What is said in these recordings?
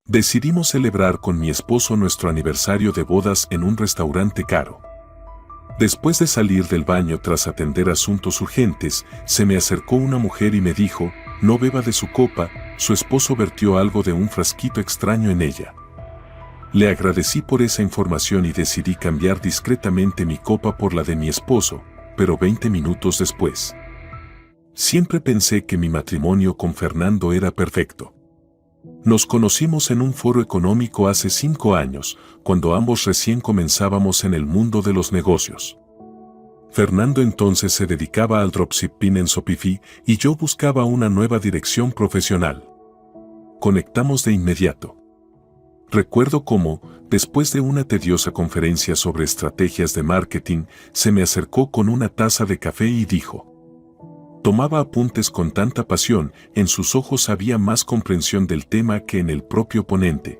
Decidimos celebrar con mi esposo nuestro aniversario de bodas en un restaurante caro. Después de salir del baño tras atender asuntos urgentes, se me acercó una mujer y me dijo, no beba de su copa, su esposo vertió algo de un frasquito extraño en ella. Le agradecí por esa información y decidí cambiar discretamente mi copa por la de mi esposo, pero 20 minutos después. Siempre pensé que mi matrimonio con Fernando era perfecto. Nos conocimos en un foro económico hace 5 años, cuando ambos recién comenzábamos en el mundo de los negocios. Fernando entonces se dedicaba al dropshipping en Shopify y yo buscaba una nueva dirección profesional. Conectamos de inmediato. Recuerdo cómo, después de una tediosa conferencia sobre estrategias de marketing, se me acercó con una taza de café y dijo. Tomaba apuntes con tanta pasión, en sus ojos había más comprensión del tema que en el propio ponente.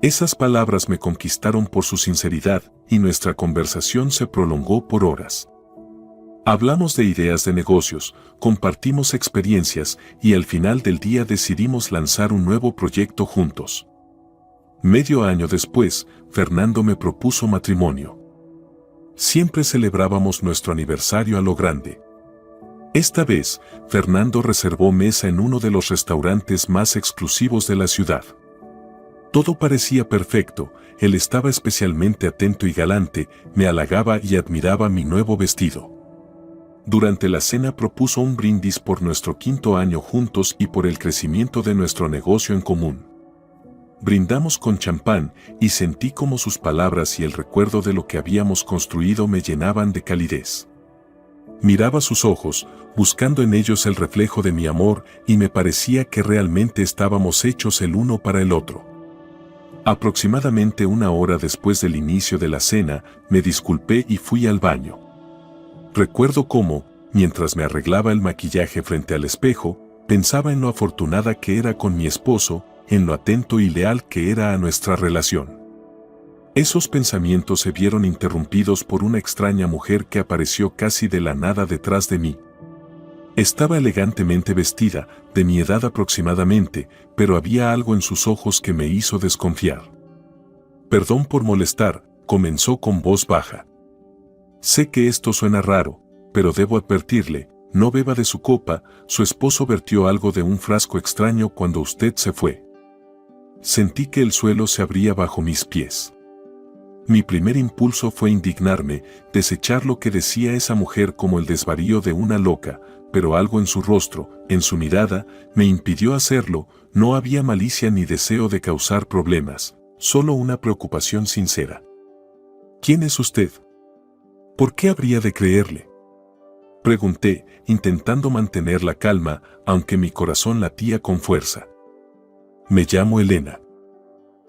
Esas palabras me conquistaron por su sinceridad, y nuestra conversación se prolongó por horas. Hablamos de ideas de negocios, compartimos experiencias, y al final del día decidimos lanzar un nuevo proyecto juntos. Medio año después, Fernando me propuso matrimonio. Siempre celebrábamos nuestro aniversario a lo grande. Esta vez, Fernando reservó mesa en uno de los restaurantes más exclusivos de la ciudad. Todo parecía perfecto, él estaba especialmente atento y galante, me halagaba y admiraba mi nuevo vestido. Durante la cena propuso un brindis por nuestro 5º año juntos y por el crecimiento de nuestro negocio en común. Brindamos con champán y sentí como sus palabras y el recuerdo de lo que habíamos construido me llenaban de calidez. Miraba sus ojos, buscando en ellos el reflejo de mi amor, y me parecía que realmente estábamos hechos el uno para el otro. Aproximadamente 1 hora después del inicio de la cena, me disculpé y fui al baño. Recuerdo cómo, mientras me arreglaba el maquillaje frente al espejo, pensaba en lo afortunada que era con mi esposo, en lo atento y leal que era a nuestra relación. Esos pensamientos se vieron interrumpidos por una extraña mujer que apareció casi de la nada detrás de mí. Estaba elegantemente vestida, de mi edad aproximadamente, pero había algo en sus ojos que me hizo desconfiar. Perdón por molestar, comenzó con voz baja. Sé que esto suena raro, pero debo advertirle, no beba de su copa, su esposo vertió algo de un frasco extraño cuando usted se fue. Sentí que el suelo se abría bajo mis pies. Mi primer impulso fue indignarme, desechar lo que decía esa mujer como el desvarío de una loca, pero algo en su rostro, en su mirada, me impidió hacerlo. No había malicia ni deseo de causar problemas, solo una preocupación sincera. ¿Quién es usted? ¿Por qué habría de creerle? Pregunté, intentando mantener la calma, aunque mi corazón latía con fuerza. Me llamo Elena.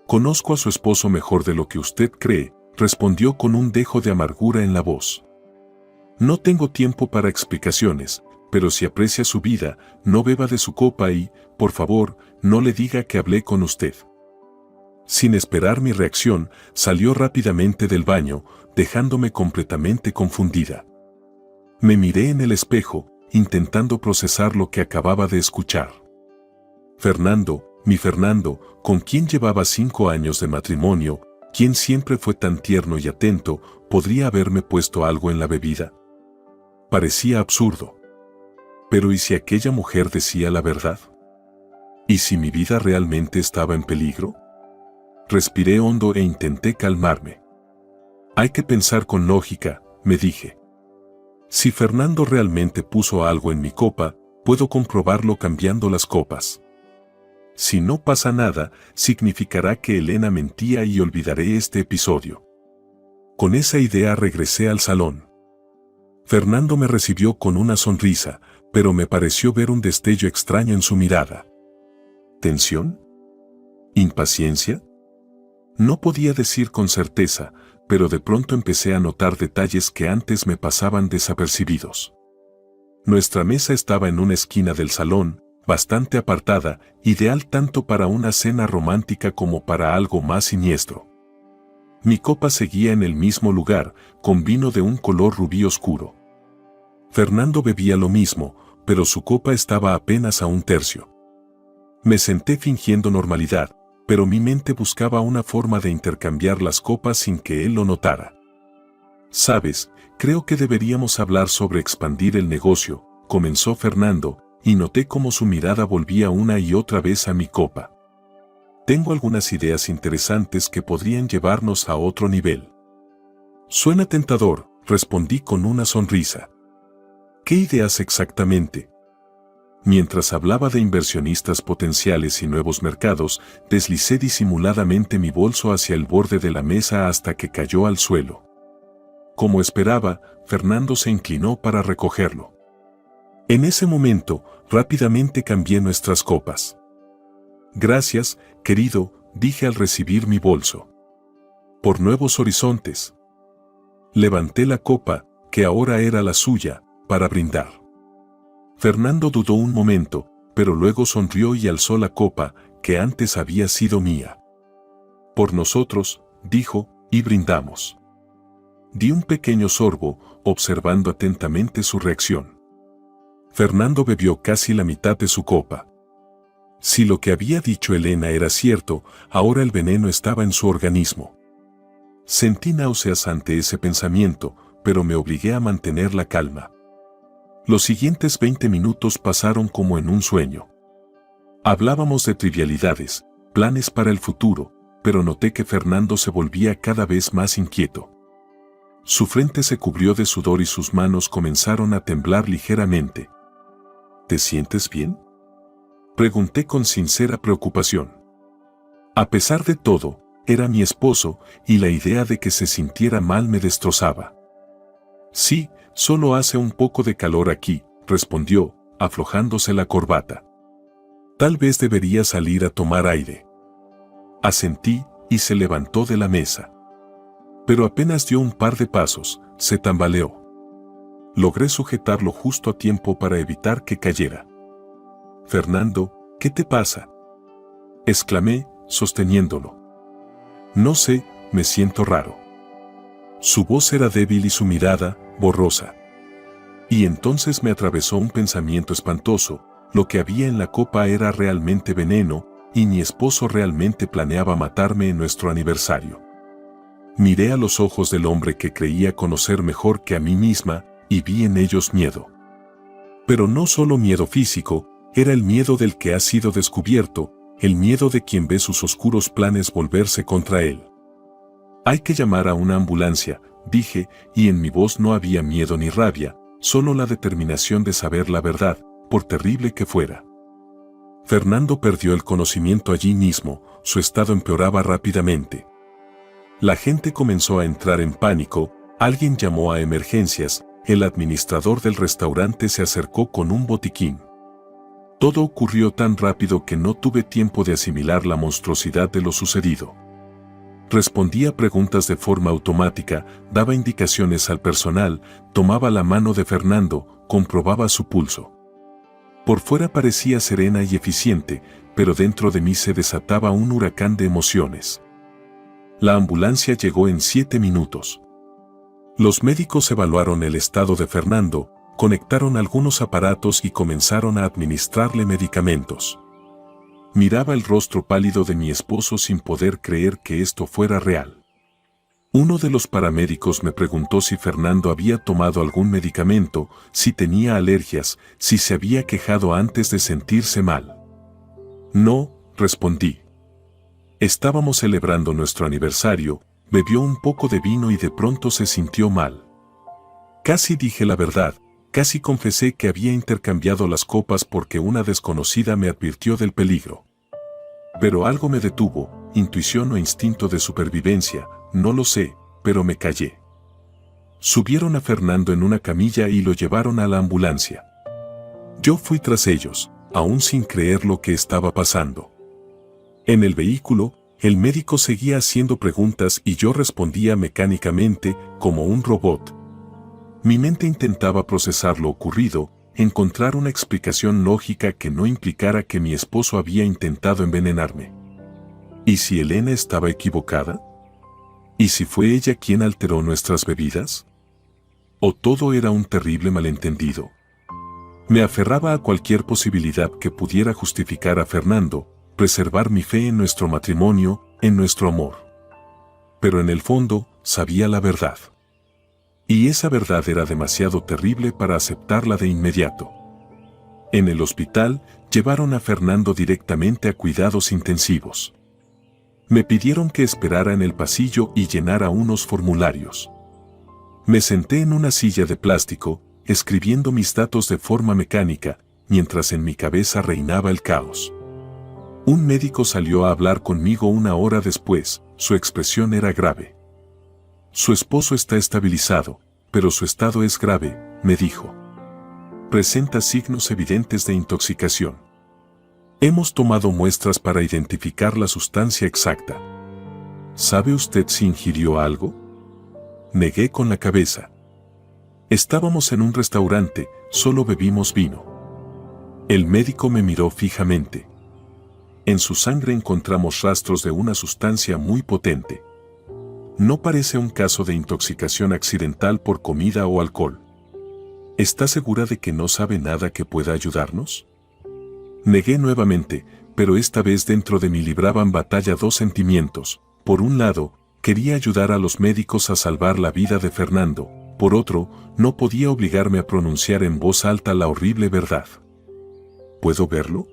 Conozco a su esposo mejor de lo que usted cree, respondió con un dejo de amargura en la voz. No tengo tiempo para explicaciones, pero si aprecia su vida, no beba de su copa y, por favor, no le diga que hablé con usted. Sin esperar mi reacción, salió rápidamente del baño, dejándome completamente confundida. Me miré en el espejo, intentando procesar lo que acababa de escuchar. Fernando, mi Fernando, con quien llevaba 5 años de matrimonio, quien siempre fue tan tierno y atento, ¿podría haberme puesto algo en la bebida? Parecía absurdo. Pero ¿y si aquella mujer decía la verdad? ¿Y si mi vida realmente estaba en peligro? Respiré hondo e intenté calmarme. Hay que pensar con lógica, me dije. Si Fernando realmente puso algo en mi copa, puedo comprobarlo cambiando las copas. Si no pasa nada, significará que Elena mentía y olvidaré este episodio. Con esa idea regresé al salón. Fernando me recibió con una sonrisa, pero me pareció ver un destello extraño en su mirada. ¿Tensión? ¿Impaciencia? No podía decir con certeza, pero de pronto empecé a notar detalles que antes me pasaban desapercibidos. Nuestra mesa estaba en una esquina del salón, bastante apartada, ideal tanto para una cena romántica como para algo más siniestro. Mi copa seguía en el mismo lugar, con vino de un color rubí oscuro. Fernando bebía lo mismo, pero su copa estaba apenas a 1/3. Me senté fingiendo normalidad, pero mi mente buscaba una forma de intercambiar las copas sin que él lo notara. «Sabes, creo que deberíamos hablar sobre expandir el negocio», comenzó Fernando, y noté cómo su mirada volvía una y otra vez a mi copa. «Tengo algunas ideas interesantes que podrían llevarnos a otro nivel». «Suena tentador», respondí con una sonrisa. «¿Qué ideas exactamente?». Mientras hablaba de inversionistas potenciales y nuevos mercados, deslicé disimuladamente mi bolso hacia el borde de la mesa hasta que cayó al suelo. Como esperaba, Fernando se inclinó para recogerlo. En ese momento, rápidamente cambié nuestras copas. «Gracias, querido», dije al recibir mi bolso. «Por nuevos horizontes». Levanté la copa, que ahora era la suya, para brindar. Fernando dudó un momento, pero luego sonrió y alzó la copa, que antes había sido mía. «Por nosotros», dijo, y brindamos. Di un pequeño sorbo, observando atentamente su reacción. Fernando bebió casi la mitad de su copa. Si lo que había dicho Elena era cierto, ahora el veneno estaba en su organismo. Sentí náuseas ante ese pensamiento, pero me obligué a mantener la calma. Los siguientes 20 minutos pasaron como en un sueño. Hablábamos de trivialidades, planes para el futuro, pero noté que Fernando se volvía cada vez más inquieto. Su frente se cubrió de sudor y sus manos comenzaron a temblar ligeramente. «¿Te sientes bien?», pregunté con sincera preocupación. A pesar de todo, era mi esposo, y la idea de que se sintiera mal me destrozaba. «Sí, solo hace un poco de calor aquí», respondió, aflojándose la corbata. «Tal vez debería salir a tomar aire». Asentí, y se levantó de la mesa. Pero apenas dio un par de pasos, se tambaleó. Logré sujetarlo justo a tiempo para evitar que cayera. «Fernando, ¿qué te pasa?», exclamé, sosteniéndolo. «No sé, me siento raro». Su voz era débil y su mirada, borrosa. Y entonces me atravesó un pensamiento espantoso: lo que había en la copa era realmente veneno, y mi esposo realmente planeaba matarme en nuestro aniversario. Miré a los ojos del hombre que creía conocer mejor que a mí misma, y vi en ellos miedo. Pero no solo miedo físico, era el miedo del que ha sido descubierto, el miedo de quien ve sus oscuros planes volverse contra él. «Hay que llamar a una ambulancia», dije, y en mi voz no había miedo ni rabia, solo la determinación de saber la verdad, por terrible que fuera. Fernando perdió el conocimiento allí mismo, su estado empeoraba rápidamente. La gente comenzó a entrar en pánico, alguien llamó a emergencias, el administrador del restaurante se acercó con un botiquín. Todo ocurrió tan rápido que no tuve tiempo de asimilar la monstruosidad de lo sucedido. Respondía preguntas de forma automática, daba indicaciones al personal, tomaba la mano de Fernando, comprobaba su pulso. Por fuera parecía serena y eficiente, pero dentro de mí se desataba un huracán de emociones. La ambulancia llegó en 7 minutos. Los médicos evaluaron el estado de Fernando, conectaron algunos aparatos y comenzaron a administrarle medicamentos. Miraba el rostro pálido de mi esposo sin poder creer que esto fuera real. Uno de los paramédicos me preguntó si Fernando había tomado algún medicamento, si tenía alergias, si se había quejado antes de sentirse mal. «No», respondí. Estábamos celebrando nuestro aniversario, bebió un poco de vino y de pronto se sintió mal. Casi dije la verdad, casi confesé que había intercambiado las copas porque una desconocida me advirtió del peligro. Pero algo me detuvo, intuición o instinto de supervivencia, no lo sé, pero me callé. Subieron a Fernando en una camilla y lo llevaron a la ambulancia. Yo fui tras ellos, aún sin creer lo que estaba pasando. En el vehículo, el médico seguía haciendo preguntas y yo respondía mecánicamente, como un robot. Mi mente intentaba procesar lo ocurrido, encontrar una explicación lógica que no implicara que mi esposo había intentado envenenarme. ¿Y si Elena estaba equivocada? ¿Y si fue ella quien alteró nuestras bebidas? ¿O todo era un terrible malentendido? Me aferraba a cualquier posibilidad que pudiera justificar a Fernando, preservar mi fe en nuestro matrimonio, en nuestro amor. Pero en el fondo, sabía la verdad. Y esa verdad era demasiado terrible para aceptarla de inmediato. En el hospital, llevaron a Fernando directamente a cuidados intensivos. Me pidieron que esperara en el pasillo y llenara unos formularios. Me senté en una silla de plástico, escribiendo mis datos de forma mecánica, mientras en mi cabeza reinaba el caos. Un médico salió a hablar conmigo una hora después, su expresión era grave. Su esposo está estabilizado, pero su estado es grave, me dijo. Presenta signos evidentes de intoxicación. Hemos tomado muestras para identificar la sustancia exacta. ¿Sabe usted si ingirió algo? Negué con la cabeza. Estábamos en un restaurante, solo bebimos vino. El médico me miró fijamente. En su sangre encontramos rastros de una sustancia muy potente. No parece un caso de intoxicación accidental por comida o alcohol. ¿Está segura de que no sabe nada que pueda ayudarnos? Negué nuevamente, pero esta vez dentro de mí libraban batalla dos sentimientos. Por un lado, quería ayudar a los médicos a salvar la vida de Fernando. Por otro, no podía obligarme a pronunciar en voz alta la horrible verdad. ¿Puedo verlo?,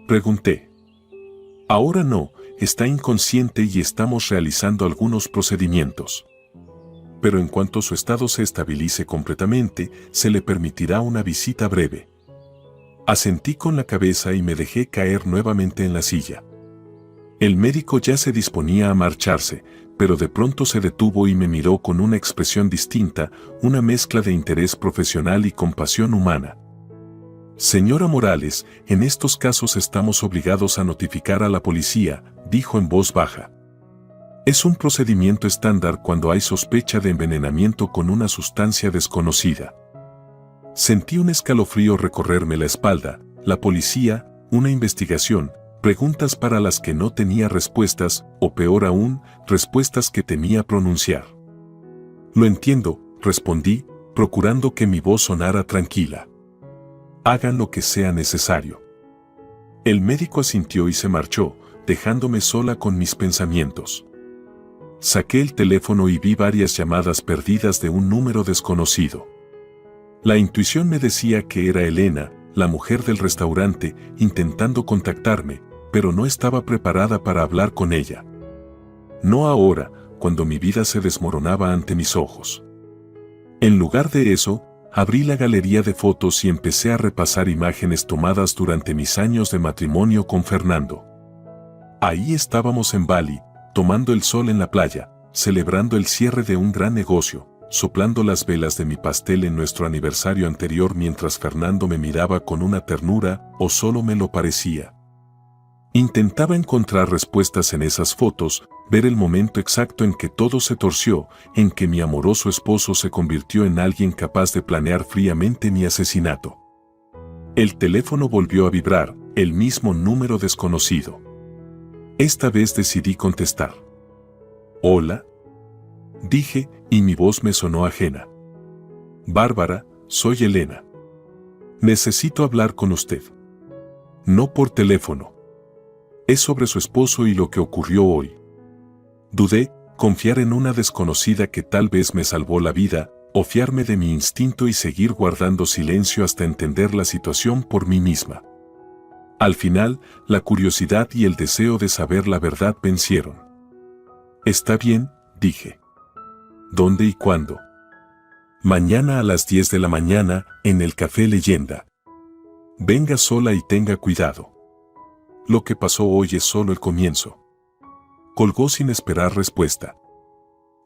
pregunté. Ahora no, está inconsciente y estamos realizando algunos procedimientos. Pero en cuanto su estado se estabilice completamente, se le permitirá una visita breve. Asentí con la cabeza y me dejé caer nuevamente en la silla. El médico ya se disponía a marcharse, pero de pronto se detuvo y me miró con una expresión distinta, una mezcla de interés profesional y compasión humana. Señora Morales, en estos casos estamos obligados a notificar a la policía, dijo en voz baja. Es un procedimiento estándar cuando hay sospecha de envenenamiento con una sustancia desconocida. Sentí un escalofrío recorrerme la espalda, la policía, una investigación, preguntas para las que no tenía respuestas, o peor aún, respuestas que temía pronunciar. Lo entiendo, respondí, procurando que mi voz sonara tranquila. Hagan lo que sea necesario. El médico asintió y se marchó, dejándome sola con mis pensamientos. Saqué el teléfono y vi varias llamadas perdidas de un número desconocido. La intuición me decía que era Elena, la mujer del restaurante, intentando contactarme, pero no estaba preparada para hablar con ella. No ahora, cuando mi vida se desmoronaba ante mis ojos. En lugar de eso, abrí la galería de fotos y empecé a repasar imágenes tomadas durante mis años de matrimonio con Fernando. Ahí estábamos en Bali, tomando el sol en la playa, celebrando el cierre de un gran negocio, soplando las velas de mi pastel en nuestro aniversario anterior mientras Fernando me miraba con una ternura, o solo me lo parecía. Intentaba encontrar respuestas en esas fotos, ver el momento exacto en que todo se torció, en que mi amoroso esposo se convirtió en alguien capaz de planear fríamente mi asesinato. El teléfono volvió a vibrar, el mismo número desconocido. Esta vez decidí contestar. «Hola», dije, y mi voz me sonó ajena. «Bárbara, soy Elena. Necesito hablar con usted». «No por teléfono. Es sobre su esposo y lo que ocurrió hoy». Dudé, confiar en una desconocida que tal vez me salvó la vida, o fiarme de mi instinto y seguir guardando silencio hasta entender la situación por mí misma. Al final, la curiosidad y el deseo de saber la verdad vencieron. «Está bien», dije. «¿Dónde y cuándo?» «Mañana a las 10 de la mañana, en el Café Leyenda. Venga sola y tenga cuidado. Lo que pasó hoy es solo el comienzo». Colgó sin esperar respuesta.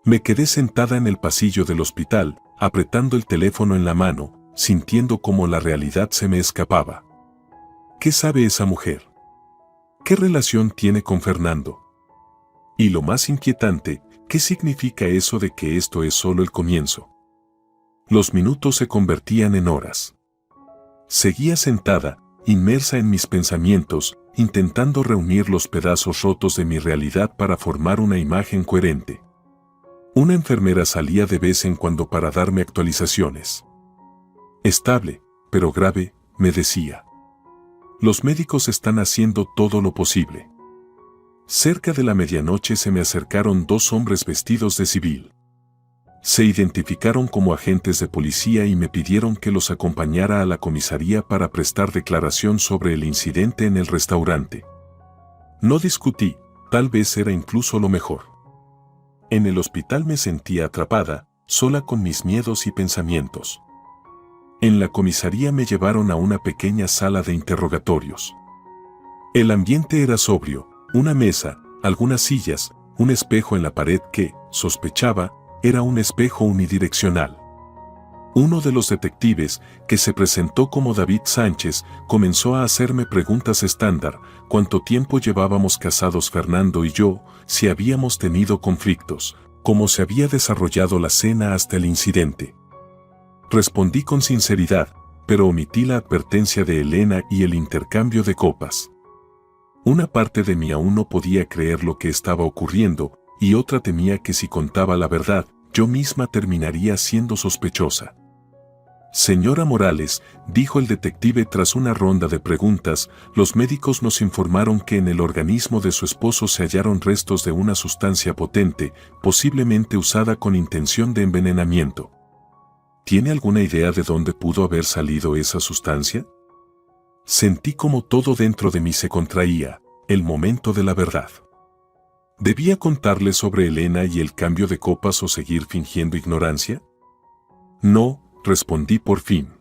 Me quedé sentada en el pasillo del hospital, apretando el teléfono en la mano, sintiendo cómo la realidad se me escapaba. ¿Qué sabe esa mujer? ¿Qué relación tiene con Fernando? Y lo más inquietante, ¿qué significa eso de que esto es solo el comienzo? Los minutos se convertían en horas. Seguía sentada, inmersa en mis pensamientos, intentando reunir los pedazos rotos de mi realidad para formar una imagen coherente. Una enfermera salía de vez en cuando para darme actualizaciones. «Estable, pero grave», me decía. Los médicos están haciendo todo lo posible. Cerca de la medianoche se me acercaron 2 hombres vestidos de civil. Se identificaron como agentes de policía y me pidieron que los acompañara a la comisaría para prestar declaración sobre el incidente en el restaurante. No discutí, tal vez era incluso lo mejor. En el hospital me sentía atrapada, sola con mis miedos y pensamientos. En la comisaría me llevaron a una pequeña sala de interrogatorios. El ambiente era sobrio, una mesa, algunas sillas, un espejo en la pared que, sospechaba, era un espejo unidireccional. Uno de los detectives, que se presentó como David Sánchez, comenzó a hacerme preguntas estándar: cuánto tiempo llevábamos casados Fernando y yo, si habíamos tenido conflictos, cómo se había desarrollado la cena hasta el incidente. Respondí con sinceridad, pero omití la advertencia de Elena y el intercambio de copas. Una parte de mí aún no podía creer lo que estaba ocurriendo, y otra temía que si contaba la verdad, yo misma terminaría siendo sospechosa. Señora Morales, dijo el detective tras una ronda de preguntas, los médicos nos informaron que en el organismo de su esposo se hallaron restos de una sustancia potente, posiblemente usada con intención de envenenamiento. ¿Tiene alguna idea de dónde pudo haber salido esa sustancia? Sentí como todo dentro de mí se contraía, el momento de la verdad. ¿Debía contarle sobre Elena y el cambio de copas o seguir fingiendo ignorancia? No, respondí por fin.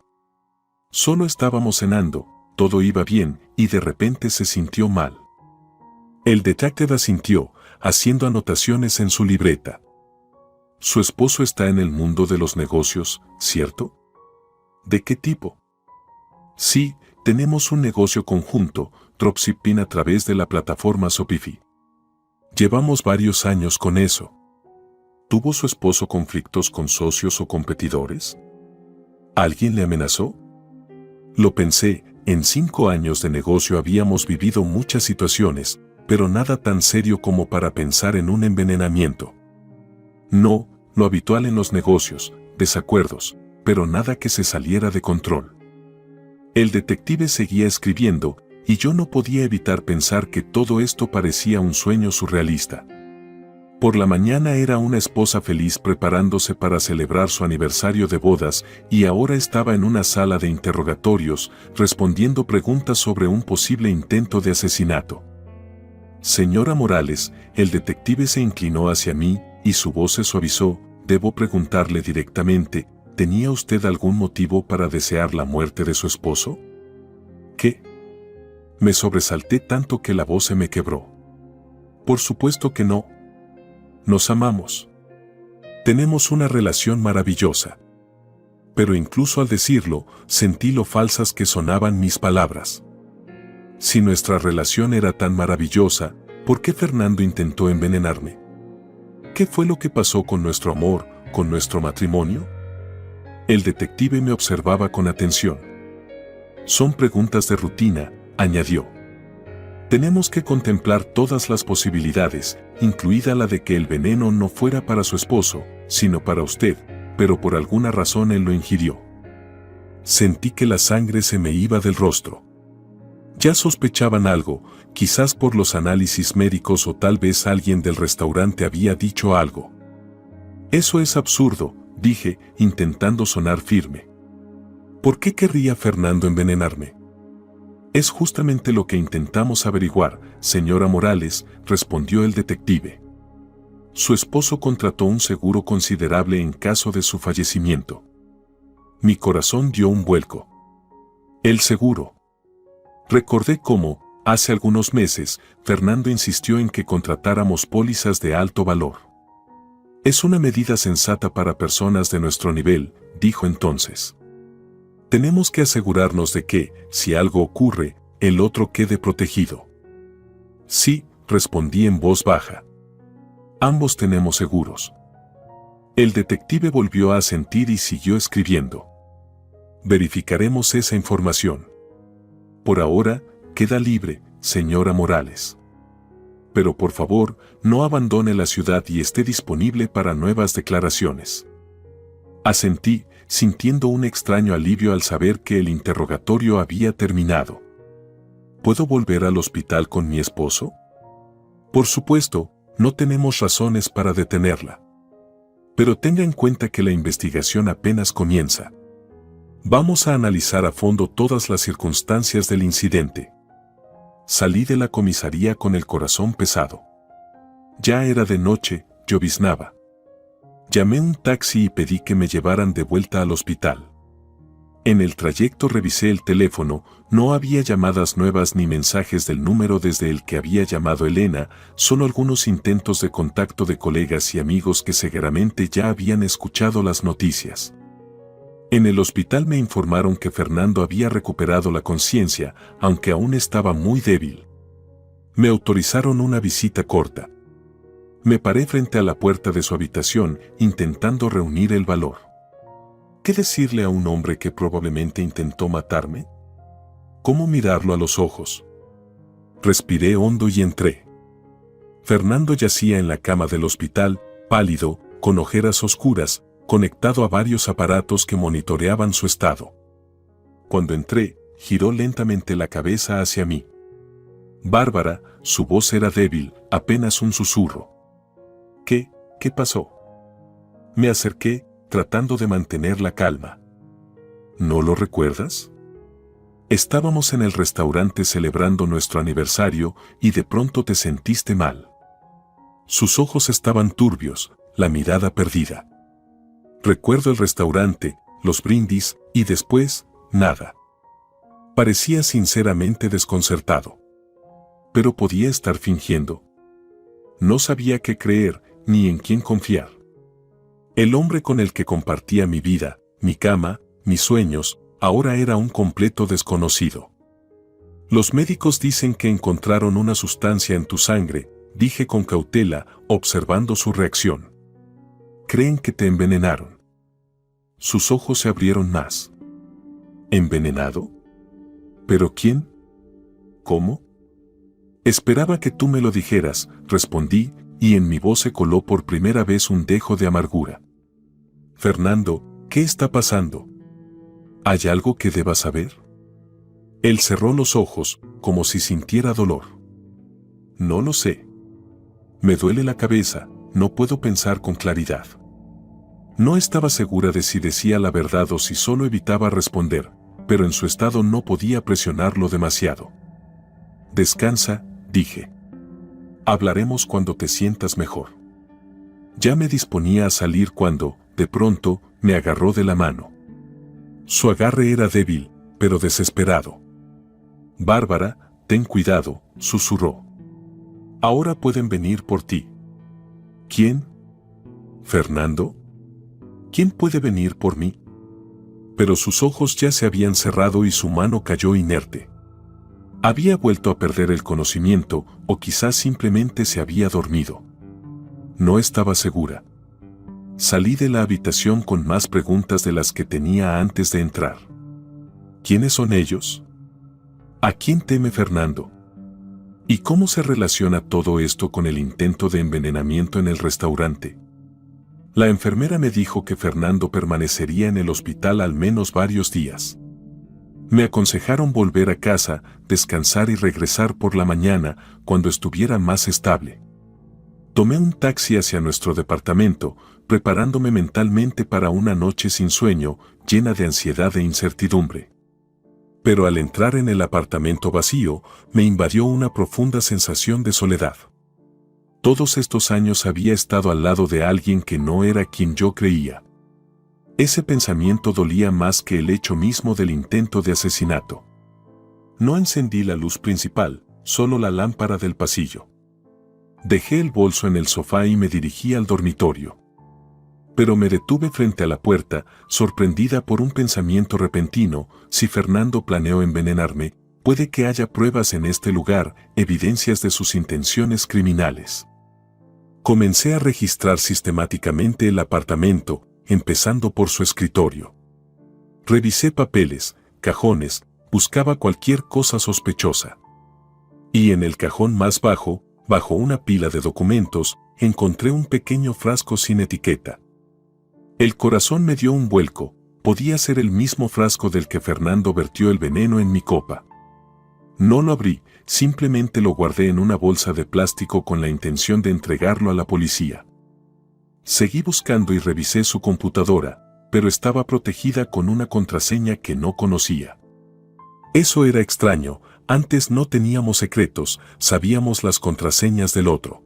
Solo estábamos cenando, todo iba bien, y de repente se sintió mal. El detective asintió, haciendo anotaciones en su libreta. Su esposo está en el mundo de los negocios, ¿cierto? ¿De qué tipo? Sí, tenemos un negocio conjunto, dropshipping a través de la plataforma Shopify. Llevamos varios años con eso. ¿Tuvo su esposo conflictos con socios o competidores? ¿Alguien le amenazó? Lo pensé, en 5 años de negocio habíamos vivido muchas situaciones, pero nada tan serio como para pensar en un envenenamiento. No, lo habitual en los negocios, desacuerdos, pero nada que se saliera de control. El detective seguía escribiendo, y yo no podía evitar pensar que todo esto parecía un sueño surrealista. Por la mañana era una esposa feliz preparándose para celebrar su aniversario de bodas y ahora estaba en una sala de interrogatorios respondiendo preguntas sobre un posible intento de asesinato. Señora Morales, el detective se inclinó hacia mí y su voz se suavizó. Debo preguntarle directamente, ¿tenía usted algún motivo para desear la muerte de su esposo? ¿Qué? Me sobresalté tanto que la voz se me quebró. Por supuesto que no. Nos amamos. Tenemos una relación maravillosa. Pero incluso al decirlo, sentí lo falsas que sonaban mis palabras. Si nuestra relación era tan maravillosa, ¿por qué Fernando intentó envenenarme? ¿Qué fue lo que pasó con nuestro amor, con nuestro matrimonio? El detective me observaba con atención. Son preguntas de rutina, añadió. Tenemos que contemplar todas las posibilidades, incluida la de que el veneno no fuera para su esposo, sino para usted, pero por alguna razón él lo ingirió. Sentí que la sangre se me iba del rostro. Ya sospechaban algo, quizás por los análisis médicos o tal vez alguien del restaurante había dicho algo. Eso es absurdo, dije, intentando sonar firme. ¿Por qué querría Fernando envenenarme? Es justamente lo que intentamos averiguar, señora Morales, respondió el detective. Su esposo contrató un seguro considerable en caso de su fallecimiento. Mi corazón dio un vuelco. El seguro. Recordé cómo, hace algunos meses, Fernando insistió en que contratáramos pólizas de alto valor. Es una medida sensata para personas de nuestro nivel, dijo entonces. Tenemos que asegurarnos de que, si algo ocurre, el otro quede protegido. Sí, respondí en voz baja. Ambos tenemos seguros. El detective volvió a asentir y siguió escribiendo. Verificaremos esa información. Por ahora, queda libre, señora Morales. Pero por favor, no abandone la ciudad y esté disponible para nuevas declaraciones. Asentí, sintiendo un extraño alivio al saber que el interrogatorio había terminado. ¿Puedo volver al hospital con mi esposo? Por supuesto, no tenemos razones para detenerla. Pero tenga en cuenta que la investigación apenas comienza. Vamos a analizar a fondo todas las circunstancias del incidente. Salí de la comisaría con el corazón pesado. Ya era de noche, lloviznaba. Llamé un taxi y pedí que me llevaran de vuelta al hospital. En el trayecto revisé el teléfono, no había llamadas nuevas ni mensajes del número desde el que había llamado Elena, solo algunos intentos de contacto de colegas y amigos que seguramente ya habían escuchado las noticias. En el hospital me informaron que Fernando había recuperado la conciencia, aunque aún estaba muy débil. Me autorizaron una visita corta. Me paré frente a la puerta de su habitación, intentando reunir el valor. ¿Qué decirle a un hombre que probablemente intentó matarme? ¿Cómo mirarlo a los ojos? Respiré hondo y entré. Fernando yacía en la cama del hospital, pálido, con ojeras oscuras, conectado a varios aparatos que monitoreaban su estado. Cuando entré, giró lentamente la cabeza hacia mí. Bárbara, su voz era débil, apenas un susurro. ¿Qué pasó? Me acerqué, tratando de mantener la calma. ¿No lo recuerdas? Estábamos en el restaurante celebrando nuestro aniversario y de pronto te sentiste mal. Sus ojos estaban turbios, la mirada perdida. Recuerdo el restaurante, los brindis y después, nada. Parecía sinceramente desconcertado. Pero podía estar fingiendo. No sabía qué creer ni en quién confiar. El hombre con el que compartía mi vida, mi cama, mis sueños, ahora era un completo desconocido. Los médicos dicen que encontraron una sustancia en tu sangre, dije con cautela, observando su reacción. Creen que te envenenaron. Sus ojos se abrieron más. ¿Envenenado? ¿Pero quién? ¿Cómo? Esperaba que tú me lo dijeras, respondí, y en mi voz se coló por primera vez un dejo de amargura. Fernando, ¿qué está pasando? ¿Hay algo que deba saber? Él cerró los ojos, como si sintiera dolor. No lo sé. Me duele la cabeza, no puedo pensar con claridad. No estaba segura de si decía la verdad o si solo evitaba responder, pero en su estado no podía presionarlo demasiado. Descansa, dije. Hablaremos cuando te sientas mejor. Ya me disponía a salir cuando, de pronto, me agarró de la mano. Su agarre era débil, pero desesperado. Bárbara, ten cuidado, susurró. Ahora pueden venir por ti. ¿Quién? ¿Fernando? ¿Quién puede venir por mí? Pero sus ojos ya se habían cerrado y su mano cayó inerte. Había vuelto a perder el conocimiento, o quizás simplemente se había dormido. No estaba segura. Salí de la habitación con más preguntas de las que tenía antes de entrar. ¿Quiénes son ellos? ¿A quién teme Fernando? ¿Y cómo se relaciona todo esto con el intento de envenenamiento en el restaurante? La enfermera me dijo que Fernando permanecería en el hospital al menos varios días. Me aconsejaron volver a casa, descansar y regresar por la mañana, cuando estuviera más estable. Tomé un taxi hacia nuestro departamento, preparándome mentalmente para una noche sin sueño, llena de ansiedad e incertidumbre. Pero al entrar en el apartamento vacío, me invadió una profunda sensación de soledad. Todos estos años había estado al lado de alguien que no era quien yo creía. Ese pensamiento dolía más que el hecho mismo del intento de asesinato. No encendí la luz principal, solo la lámpara del pasillo. Dejé el bolso en el sofá y me dirigí al dormitorio. Pero me detuve frente a la puerta, sorprendida por un pensamiento repentino: si Fernando planeó envenenarme, puede que haya pruebas en este lugar, evidencias de sus intenciones criminales. Comencé a registrar sistemáticamente el apartamento, empezando por su escritorio. Revisé papeles, cajones, buscaba cualquier cosa sospechosa. Y en el cajón más bajo, bajo una pila de documentos, encontré un pequeño frasco sin etiqueta. El corazón me dio un vuelco, podía ser el mismo frasco del que Fernando vertió el veneno en mi copa. No lo abrí, simplemente lo guardé en una bolsa de plástico con la intención de entregarlo a la policía. Seguí buscando y revisé su computadora, pero estaba protegida con una contraseña que no conocía. Eso era extraño, antes no teníamos secretos, sabíamos las contraseñas del otro.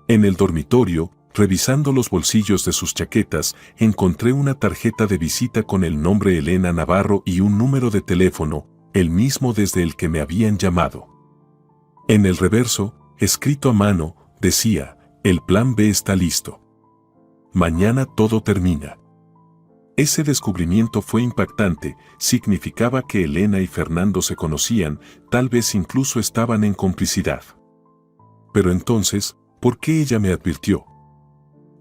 En el dormitorio, revisando los bolsillos de sus chaquetas, encontré una tarjeta de visita con el nombre Elena Navarro y un número de teléfono, el mismo desde el que me habían llamado. En el reverso, escrito a mano, decía, el plan B está listo. Mañana todo termina. Ese descubrimiento fue impactante, significaba que Elena y Fernando se conocían, tal vez incluso estaban en complicidad. Pero entonces, ¿por qué ella me advirtió?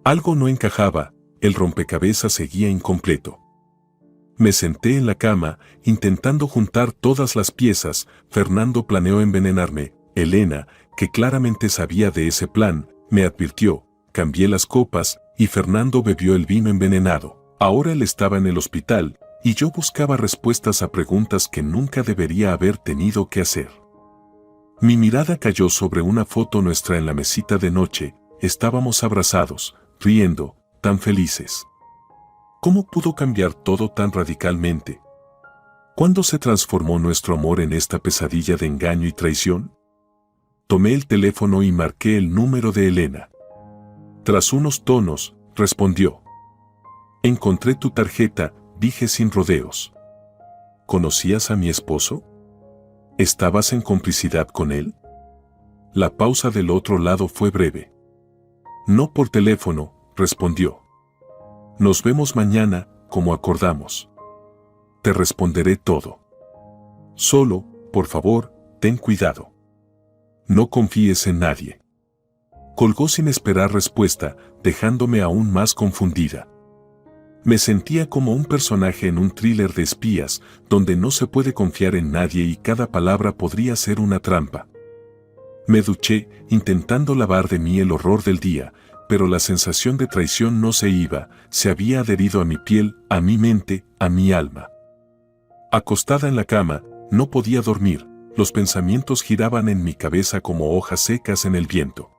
Algo no encajaba, el rompecabezas seguía incompleto. Me senté en la cama, intentando juntar todas las piezas. Fernando planeó envenenarme. Elena, que claramente sabía de ese plan, me advirtió. Cambié las copas, y Fernando bebió el vino envenenado. Ahora él estaba en el hospital, y yo buscaba respuestas a preguntas que nunca debería haber tenido que hacer. Mi mirada cayó sobre una foto nuestra en la mesita de noche. Estábamos abrazados, riendo, tan felices. ¿Cómo pudo cambiar todo tan radicalmente? ¿Cuándo se transformó nuestro amor en esta pesadilla de engaño y traición? Tomé el teléfono y marqué el número de Elena. Tras unos tonos, respondió. Encontré tu tarjeta, dije sin rodeos. ¿Conocías a mi esposo? ¿Estabas en complicidad con él? La pausa del otro lado fue breve. No por teléfono, respondió. Nos vemos mañana, como acordamos. Te responderé todo. Solo, por favor, ten cuidado. No confíes en nadie. Colgó sin esperar respuesta, dejándome aún más confundida. Me sentía como un personaje en un thriller de espías, donde no se puede confiar en nadie y cada palabra podría ser una trampa. Me duché, intentando lavar de mí el horror del día, pero la sensación de traición no se iba, se había adherido a mi piel, a mi mente, a mi alma. Acostada en la cama, no podía dormir, los pensamientos giraban en mi cabeza como hojas secas en el viento.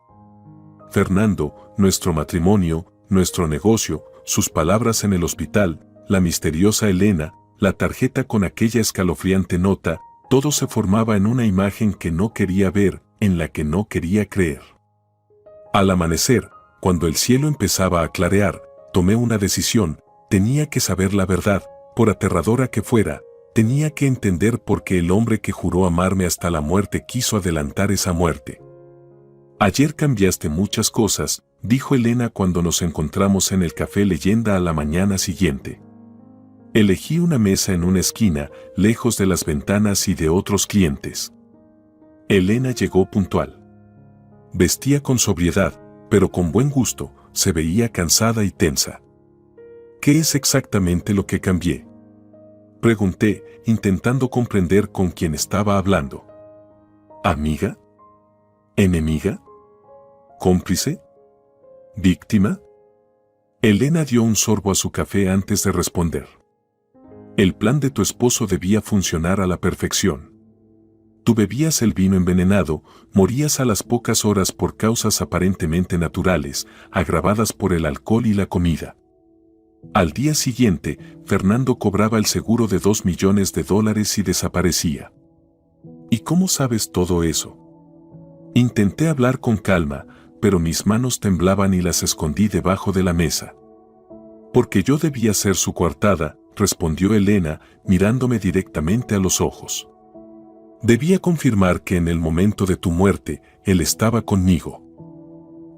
Fernando, nuestro matrimonio, nuestro negocio, sus palabras en el hospital, la misteriosa Elena, la tarjeta con aquella escalofriante nota, todo se formaba en una imagen que no quería ver, en la que no quería creer. Al amanecer, cuando el cielo empezaba a clarear, tomé una decisión, tenía que saber la verdad, por aterradora que fuera, tenía que entender por qué el hombre que juró amarme hasta la muerte quiso adelantar esa muerte. Ayer cambiaste muchas cosas, dijo Elena cuando nos encontramos en el café Leyenda a la mañana siguiente. Elegí una mesa en una esquina, lejos de las ventanas y de otros clientes. Elena llegó puntual. Vestía con sobriedad, pero con buen gusto, se veía cansada y tensa. ¿Qué es exactamente lo que cambié? Pregunté, intentando comprender con quién estaba hablando. ¿Amiga? ¿Enemiga? ¿Cómplice? ¿Víctima? Elena dio un sorbo a su café antes de responder. El plan de tu esposo debía funcionar a la perfección. Tú bebías el vino envenenado, morías a las pocas horas por causas aparentemente naturales, agravadas por el alcohol y la comida. Al día siguiente, Fernando cobraba el seguro de $2 millones y desaparecía. ¿Y cómo sabes todo eso? Intenté hablar con calma, pero mis manos temblaban y las escondí debajo de la mesa. Porque yo debía ser su coartada, respondió Elena, mirándome directamente a los ojos. Debía confirmar que en el momento de tu muerte, él estaba conmigo.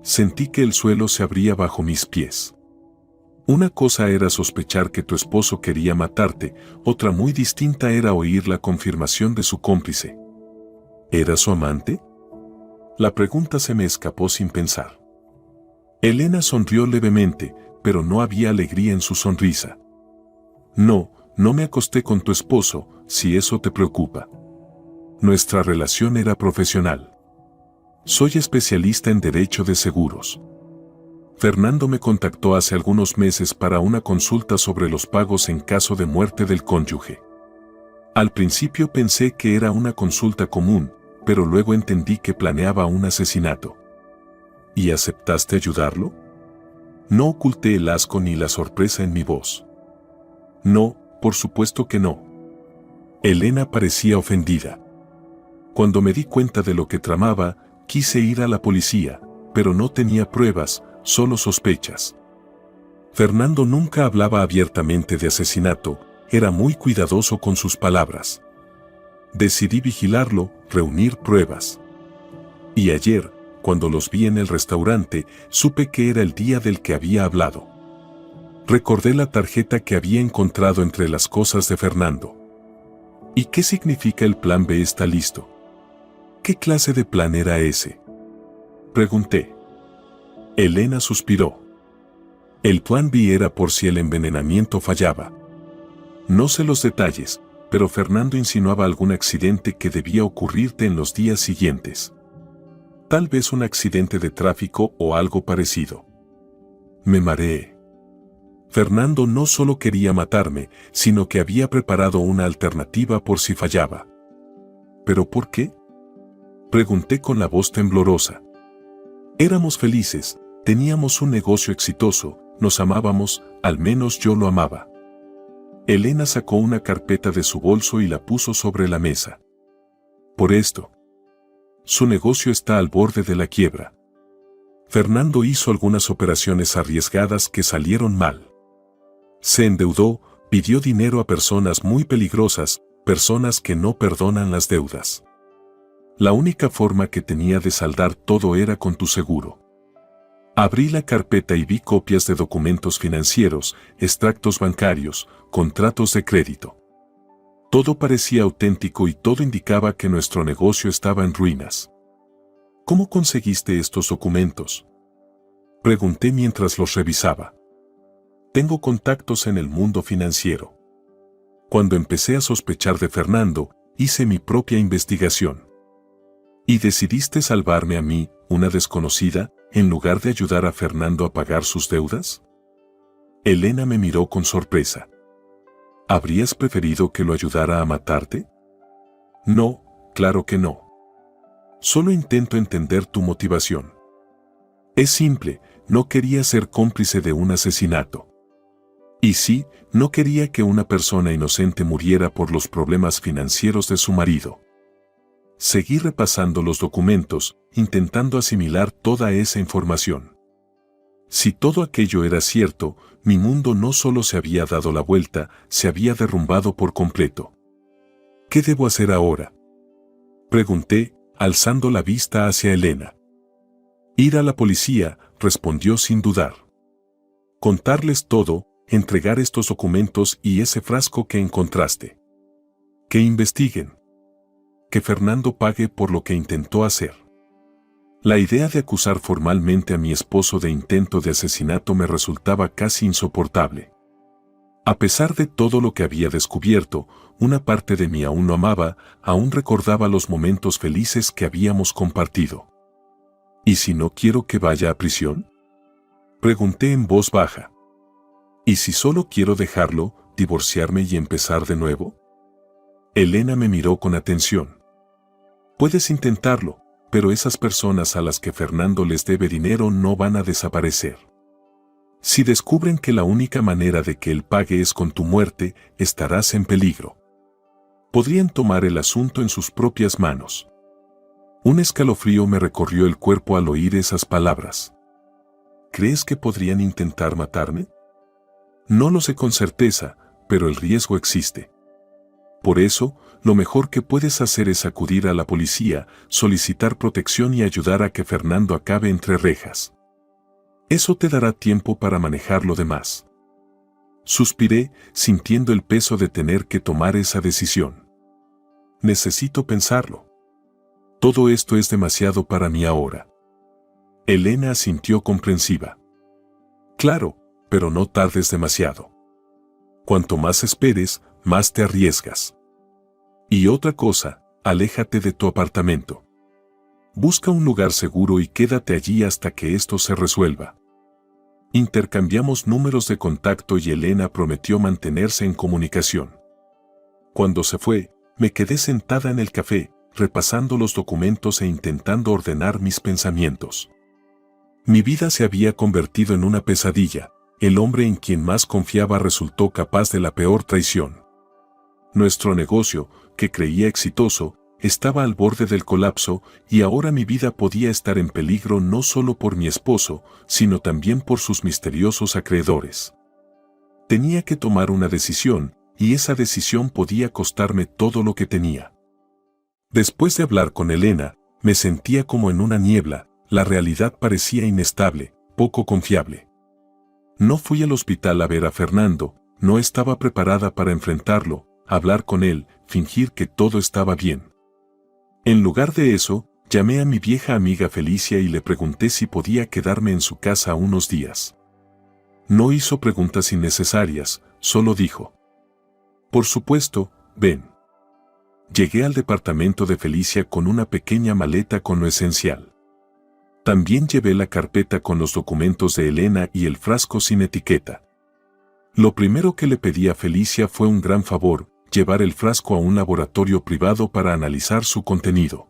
Sentí que el suelo se abría bajo mis pies. Una cosa era sospechar que tu esposo quería matarte, otra muy distinta era oír la confirmación de su cómplice. ¿Era su amante? La pregunta se me escapó sin pensar. Elena sonrió levemente, pero no había alegría en su sonrisa. No me acosté con tu esposo, si eso te preocupa. Nuestra relación era profesional. Soy especialista en derecho de seguros. Fernando me contactó hace algunos meses para una consulta sobre los pagos en caso de muerte del cónyuge. Al principio pensé que era una consulta común, pero luego entendí que planeaba un asesinato. ¿Y aceptaste ayudarlo? No oculté el asco ni la sorpresa en mi voz. No, por supuesto que no. Elena parecía ofendida. Cuando me di cuenta de lo que tramaba, quise ir a la policía, pero no tenía pruebas, solo sospechas. Fernando nunca hablaba abiertamente de asesinato, era muy cuidadoso con sus palabras. Decidí vigilarlo, reunir pruebas. Y ayer, cuando los vi en el restaurante, supe que era el día del que había hablado. Recordé la tarjeta que había encontrado entre las cosas de Fernando. ¿Y qué significa el plan B está listo? ¿Qué clase de plan era ese? Pregunté. Elena suspiró. El plan B era por si el envenenamiento fallaba. No sé los detalles, pero Fernando insinuaba algún accidente que debía ocurrirte en los días siguientes. Tal vez un accidente de tráfico o algo parecido. Me mareé. Fernando no solo quería matarme, sino que había preparado una alternativa por si fallaba. ¿Pero por qué? Pregunté con la voz temblorosa. Éramos felices, teníamos un negocio exitoso, nos amábamos, al menos yo lo amaba. Elena sacó una carpeta de su bolso y la puso sobre la mesa. Por esto. Su negocio está al borde de la quiebra. Fernando hizo algunas operaciones arriesgadas que salieron mal. Se endeudó, pidió dinero a personas muy peligrosas, personas que no perdonan las deudas. La única forma que tenía de saldar todo era con tu seguro. Abrí la carpeta y vi copias de documentos financieros, extractos bancarios, contratos de crédito. Todo parecía auténtico y todo indicaba que nuestro negocio estaba en ruinas. ¿Cómo conseguiste estos documentos? Pregunté mientras los revisaba. Tengo contactos en el mundo financiero. Cuando empecé a sospechar de Fernando, hice mi propia investigación. ¿Y decidiste salvarme a mí, una desconocida, en lugar de ayudar a Fernando a pagar sus deudas? Elena me miró con sorpresa. ¿Habrías preferido que lo ayudara a matarte? No, claro que no. Solo intento entender tu motivación. Es simple, no quería ser cómplice de un asesinato. Y sí, no quería que una persona inocente muriera por los problemas financieros de su marido. Seguí repasando los documentos, intentando asimilar toda esa información. Si todo aquello era cierto, mi mundo no solo se había dado la vuelta, se había derrumbado por completo. ¿Qué debo hacer ahora? Pregunté, alzando la vista hacia Elena. Ir a la policía, respondió sin dudar. Contarles todo, entregar estos documentos y ese frasco que encontraste. Que investiguen. Que Fernando pague por lo que intentó hacer. La idea de acusar formalmente a mi esposo de intento de asesinato me resultaba casi insoportable. A pesar de todo lo que había descubierto, una parte de mí aún lo amaba, aún recordaba los momentos felices que habíamos compartido. ¿Y si no quiero que vaya a prisión? Pregunté en voz baja. ¿Y si solo quiero dejarlo, divorciarme y empezar de nuevo? Elena me miró con atención. Puedes intentarlo, pero esas personas a las que Fernando les debe dinero no van a desaparecer. Si descubren que la única manera de que él pague es con tu muerte, estarás en peligro. Podrían tomar el asunto en sus propias manos. Un escalofrío me recorrió el cuerpo al oír esas palabras. ¿Crees que podrían intentar matarme? No lo sé con certeza, pero el riesgo existe. Por eso, lo mejor que puedes hacer es acudir a la policía, solicitar protección y ayudar a que Fernando acabe entre rejas. Eso te dará tiempo para manejar lo demás. Suspiré, sintiendo el peso de tener que tomar esa decisión. Necesito pensarlo. Todo esto es demasiado para mí ahora. Elena asintió comprensiva. Claro, pero no tardes demasiado. Cuanto más esperes, más te arriesgas. Y otra cosa, aléjate de tu apartamento. Busca un lugar seguro y quédate allí hasta que esto se resuelva. Intercambiamos números de contacto y Elena prometió mantenerse en comunicación. Cuando se fue, me quedé sentada en el café, repasando los documentos e intentando ordenar mis pensamientos. Mi vida se había convertido en una pesadilla. El hombre en quien más confiaba resultó capaz de la peor traición. Nuestro negocio, que creía exitoso, estaba al borde del colapso y ahora mi vida podía estar en peligro no solo por mi esposo, sino también por sus misteriosos acreedores. Tenía que tomar una decisión, y esa decisión podía costarme todo lo que tenía. Después de hablar con Elena, me sentía como en una niebla, la realidad parecía inestable, poco confiable. No fui al hospital a ver a Fernando, no estaba preparada para enfrentarlo, hablar con él, fingir que todo estaba bien. En lugar de eso, llamé a mi vieja amiga Felicia y le pregunté si podía quedarme en su casa unos días. No hizo preguntas innecesarias, solo dijo: «Por supuesto, ven». Llegué al departamento de Felicia con una pequeña maleta con lo esencial. También llevé la carpeta con los documentos de Elena y el frasco sin etiqueta. Lo primero que le pedí a Felicia fue un gran favor: llevar el frasco a un laboratorio privado para analizar su contenido.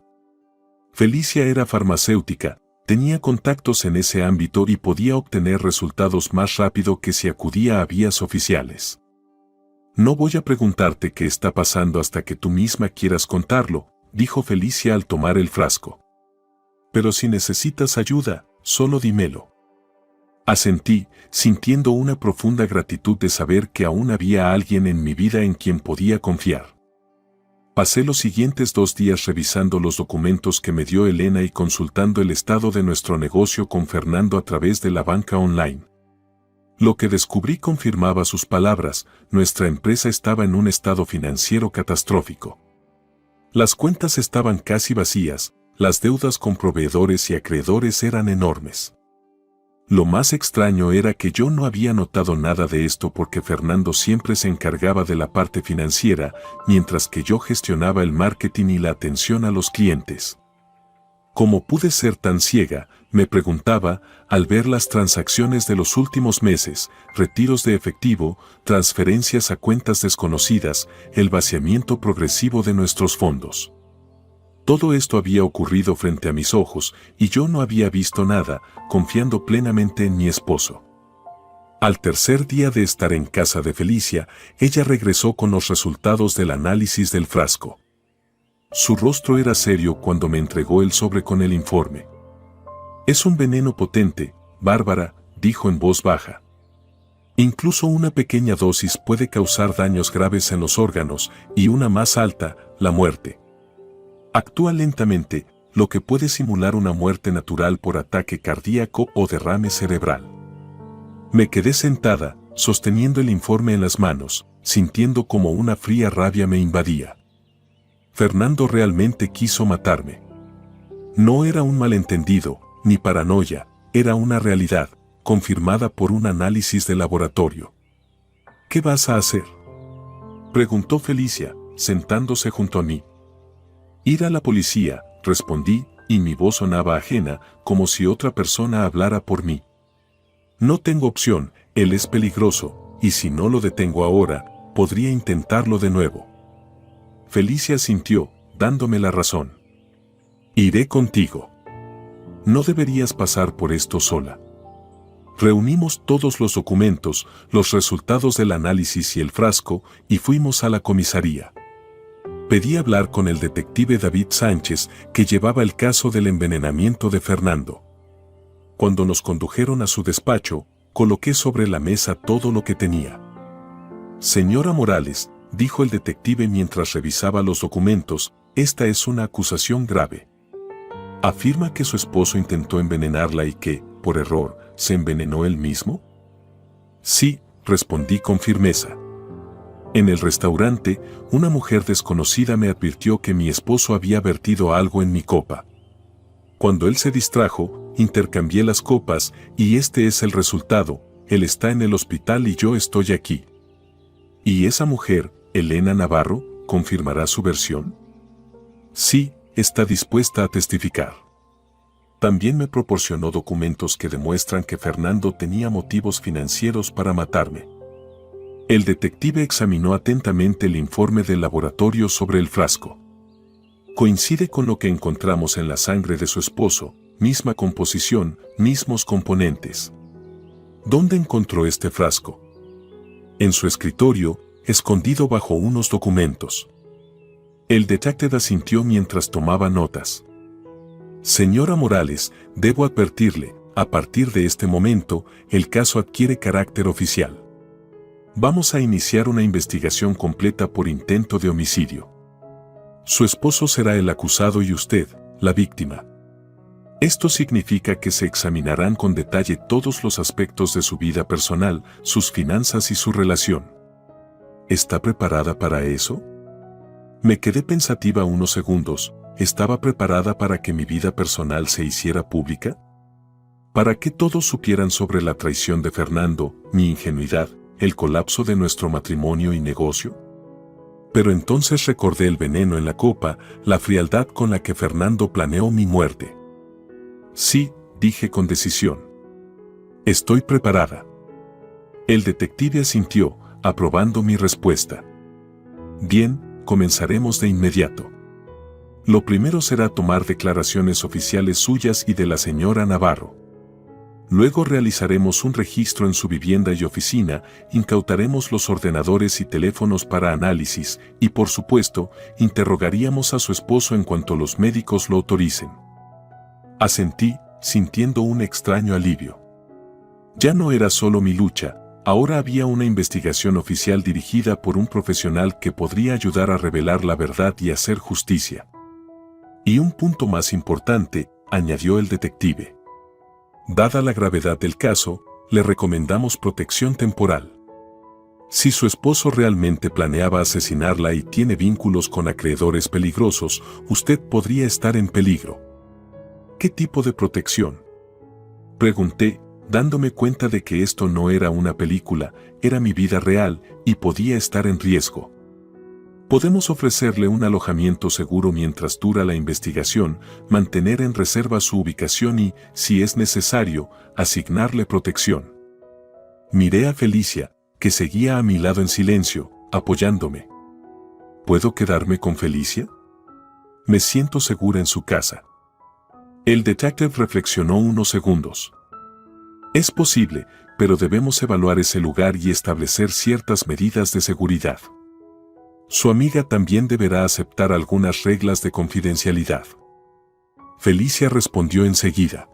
Felicia era farmacéutica, tenía contactos en ese ámbito y podía obtener resultados más rápido que si acudía a vías oficiales. «No voy a preguntarte qué está pasando hasta que tú misma quieras contarlo», dijo Felicia al tomar el frasco. «Pero si necesitas ayuda, solo dímelo». Asentí, sintiendo una profunda gratitud de saber que aún había alguien en mi vida en quien podía confiar. Pasé los siguientes 2 días revisando los documentos que me dio Elena y consultando el estado de nuestro negocio con Fernando a través de la banca online. Lo que descubrí confirmaba sus palabras: nuestra empresa estaba en un estado financiero catastrófico. Las cuentas estaban casi vacías, las deudas con proveedores y acreedores eran enormes. Lo más extraño era que yo no había notado nada de esto porque Fernando siempre se encargaba de la parte financiera, mientras que yo gestionaba el marketing y la atención a los clientes. ¿Cómo pude ser tan ciega?, me preguntaba, al ver las transacciones de los últimos meses: retiros de efectivo, transferencias a cuentas desconocidas, el vaciamiento progresivo de nuestros fondos. Todo esto había ocurrido frente a mis ojos, y yo no había visto nada, confiando plenamente en mi esposo. Al tercer día de estar en casa de Felicia, ella regresó con los resultados del análisis del frasco. Su rostro era serio cuando me entregó el sobre con el informe. «Es un veneno potente, Bárbara», dijo en voz baja. «Incluso una pequeña dosis puede causar daños graves en los órganos, y una más alta, la muerte. Actúa lentamente, lo que puede simular una muerte natural por ataque cardíaco o derrame cerebral». Me quedé sentada, sosteniendo el informe en las manos, sintiendo como una fría rabia me invadía. Fernando realmente quiso matarme. No era un malentendido, ni paranoia, era una realidad, confirmada por un análisis de laboratorio. «¿Qué vas a hacer?», preguntó Felicia, sentándose junto a mí. «Ir a la policía», respondí, y mi voz sonaba ajena, como si otra persona hablara por mí. «No tengo opción, él es peligroso, y si no lo detengo ahora, podría intentarlo de nuevo». Felicia asintió, dándome la razón. «Iré contigo. No deberías pasar por esto sola». Reunimos todos los documentos, los resultados del análisis y el frasco, y fuimos a la comisaría. Pedí hablar con el detective David Sánchez, que llevaba el caso del envenenamiento de Fernando. Cuando nos condujeron a su despacho, coloqué sobre la mesa todo lo que tenía. «Señora Morales», dijo el detective mientras revisaba los documentos, «esta es una acusación grave. ¿Afirma que su esposo intentó envenenarla y que, por error, se envenenó él mismo?». «Sí», respondí con firmeza. «En el restaurante, una mujer desconocida me advirtió que mi esposo había vertido algo en mi copa. Cuando él se distrajo, intercambié las copas, y este es el resultado: él está en el hospital y yo estoy aquí». «¿Y esa mujer, Elena Navarro, confirmará su versión?». «Sí, está dispuesta a testificar». También me proporcionó documentos que demuestran que Fernando tenía motivos financieros para matarme. El detective examinó atentamente el informe del laboratorio sobre el frasco. Coincide con lo que encontramos en la sangre de su esposo, misma composición, mismos componentes. ¿Dónde encontró este frasco? En su escritorio, escondido bajo unos documentos. El detective asintió mientras tomaba notas. Señora Morales, debo advertirle, a partir de este momento, el caso adquiere carácter oficial. Vamos a iniciar una investigación completa por intento de homicidio. Su esposo será el acusado y usted, la víctima. Esto significa que se examinarán con detalle todos los aspectos de su vida personal, sus finanzas y su relación. ¿Está preparada para eso? Me quedé pensativa unos segundos. ¿Estaba preparada para que mi vida personal se hiciera pública? ¿Para que todos supieran sobre la traición de Fernando, mi ingenuidad, el colapso de nuestro matrimonio y negocio? Pero entonces recordé el veneno en la copa, la frialdad con la que Fernando planeó mi muerte. Sí, dije con decisión. Estoy preparada. El detective asintió, aprobando mi respuesta. Bien, comenzaremos de inmediato. Lo primero será tomar declaraciones oficiales suyas y de la señora Navarro. Luego realizaremos un registro en su vivienda y oficina, incautaremos los ordenadores y teléfonos para análisis y, por supuesto, interrogaríamos a su esposo en cuanto los médicos lo autoricen. Asentí, sintiendo un extraño alivio. Ya no era solo mi lucha, ahora había una investigación oficial dirigida por un profesional que podría ayudar a revelar la verdad y hacer justicia. Y un punto más importante, añadió el detective. Dada la gravedad del caso, le recomendamos protección temporal. Si su esposo realmente planeaba asesinarla y tiene vínculos con acreedores peligrosos, usted podría estar en peligro. ¿Qué tipo de protección? Pregunté, dándome cuenta de que esto no era una película, era mi vida real y podía estar en riesgo. Podemos ofrecerle un alojamiento seguro mientras dura la investigación, mantener en reserva su ubicación y, si es necesario, asignarle protección. Miré a Felicia, que seguía a mi lado en silencio, apoyándome. ¿Puedo quedarme con Felicia? Me siento segura en su casa. El detective reflexionó unos segundos. Es posible, pero debemos evaluar ese lugar y establecer ciertas medidas de seguridad. Su amiga también deberá aceptar algunas reglas de confidencialidad. Felicia respondió enseguida.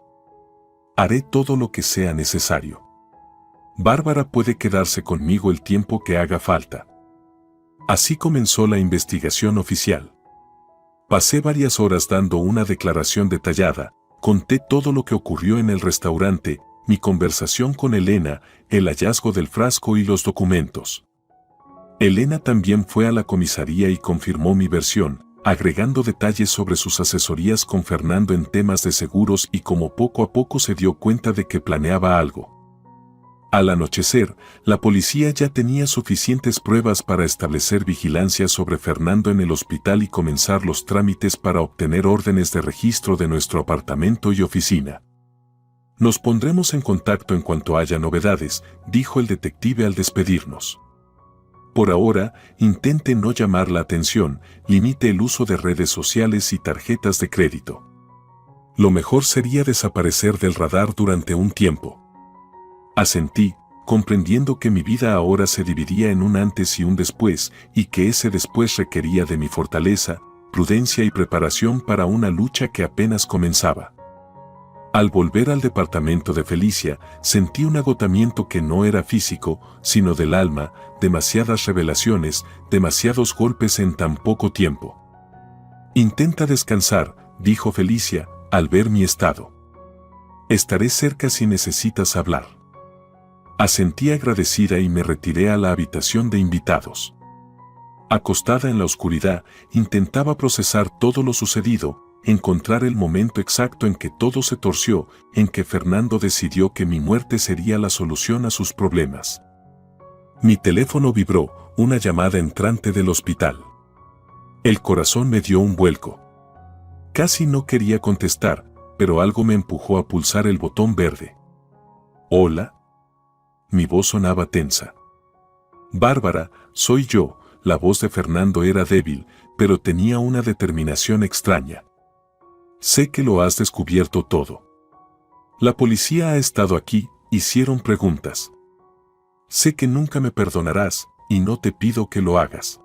Haré todo lo que sea necesario. Bárbara puede quedarse conmigo el tiempo que haga falta. Así comenzó la investigación oficial. Pasé varias horas dando una declaración detallada, conté todo lo que ocurrió en el restaurante, mi conversación con Elena, el hallazgo del frasco y los documentos. Elena también fue a la comisaría y confirmó mi versión, agregando detalles sobre sus asesorías con Fernando en temas de seguros y cómo poco a poco se dio cuenta de que planeaba algo. Al anochecer, la policía ya tenía suficientes pruebas para establecer vigilancia sobre Fernando en el hospital y comenzar los trámites para obtener órdenes de registro de nuestro apartamento y oficina. Nos pondremos en contacto en cuanto haya novedades, dijo el detective al despedirnos. Por ahora, intente no llamar la atención, limite el uso de redes sociales y tarjetas de crédito. Lo mejor sería desaparecer del radar durante un tiempo. Asentí, comprendiendo que mi vida ahora se dividía en un antes y un después, y que ese después requería de mi fortaleza, prudencia y preparación para una lucha que apenas comenzaba. Al volver al departamento de Felicia, sentí un agotamiento que no era físico, sino del alma, demasiadas revelaciones, demasiados golpes en tan poco tiempo. Intenta descansar, dijo Felicia, al ver mi estado. Estaré cerca si necesitas hablar. Asentí agradecida y me retiré a la habitación de invitados. Acostada en la oscuridad, intentaba procesar todo lo sucedido, encontrar el momento exacto en que todo se torció, en que Fernando decidió que mi muerte sería la solución a sus problemas. Mi teléfono vibró, una llamada entrante del hospital. El corazón me dio un vuelco. Casi no quería contestar, pero algo me empujó a pulsar el botón verde. ¿Hola? Mi voz sonaba tensa. Bárbara, soy yo. La voz de Fernando era débil, pero tenía una determinación extraña. Sé que lo has descubierto todo. La policía ha estado aquí, hicieron preguntas. Sé que nunca me perdonarás, y no te pido que lo hagas.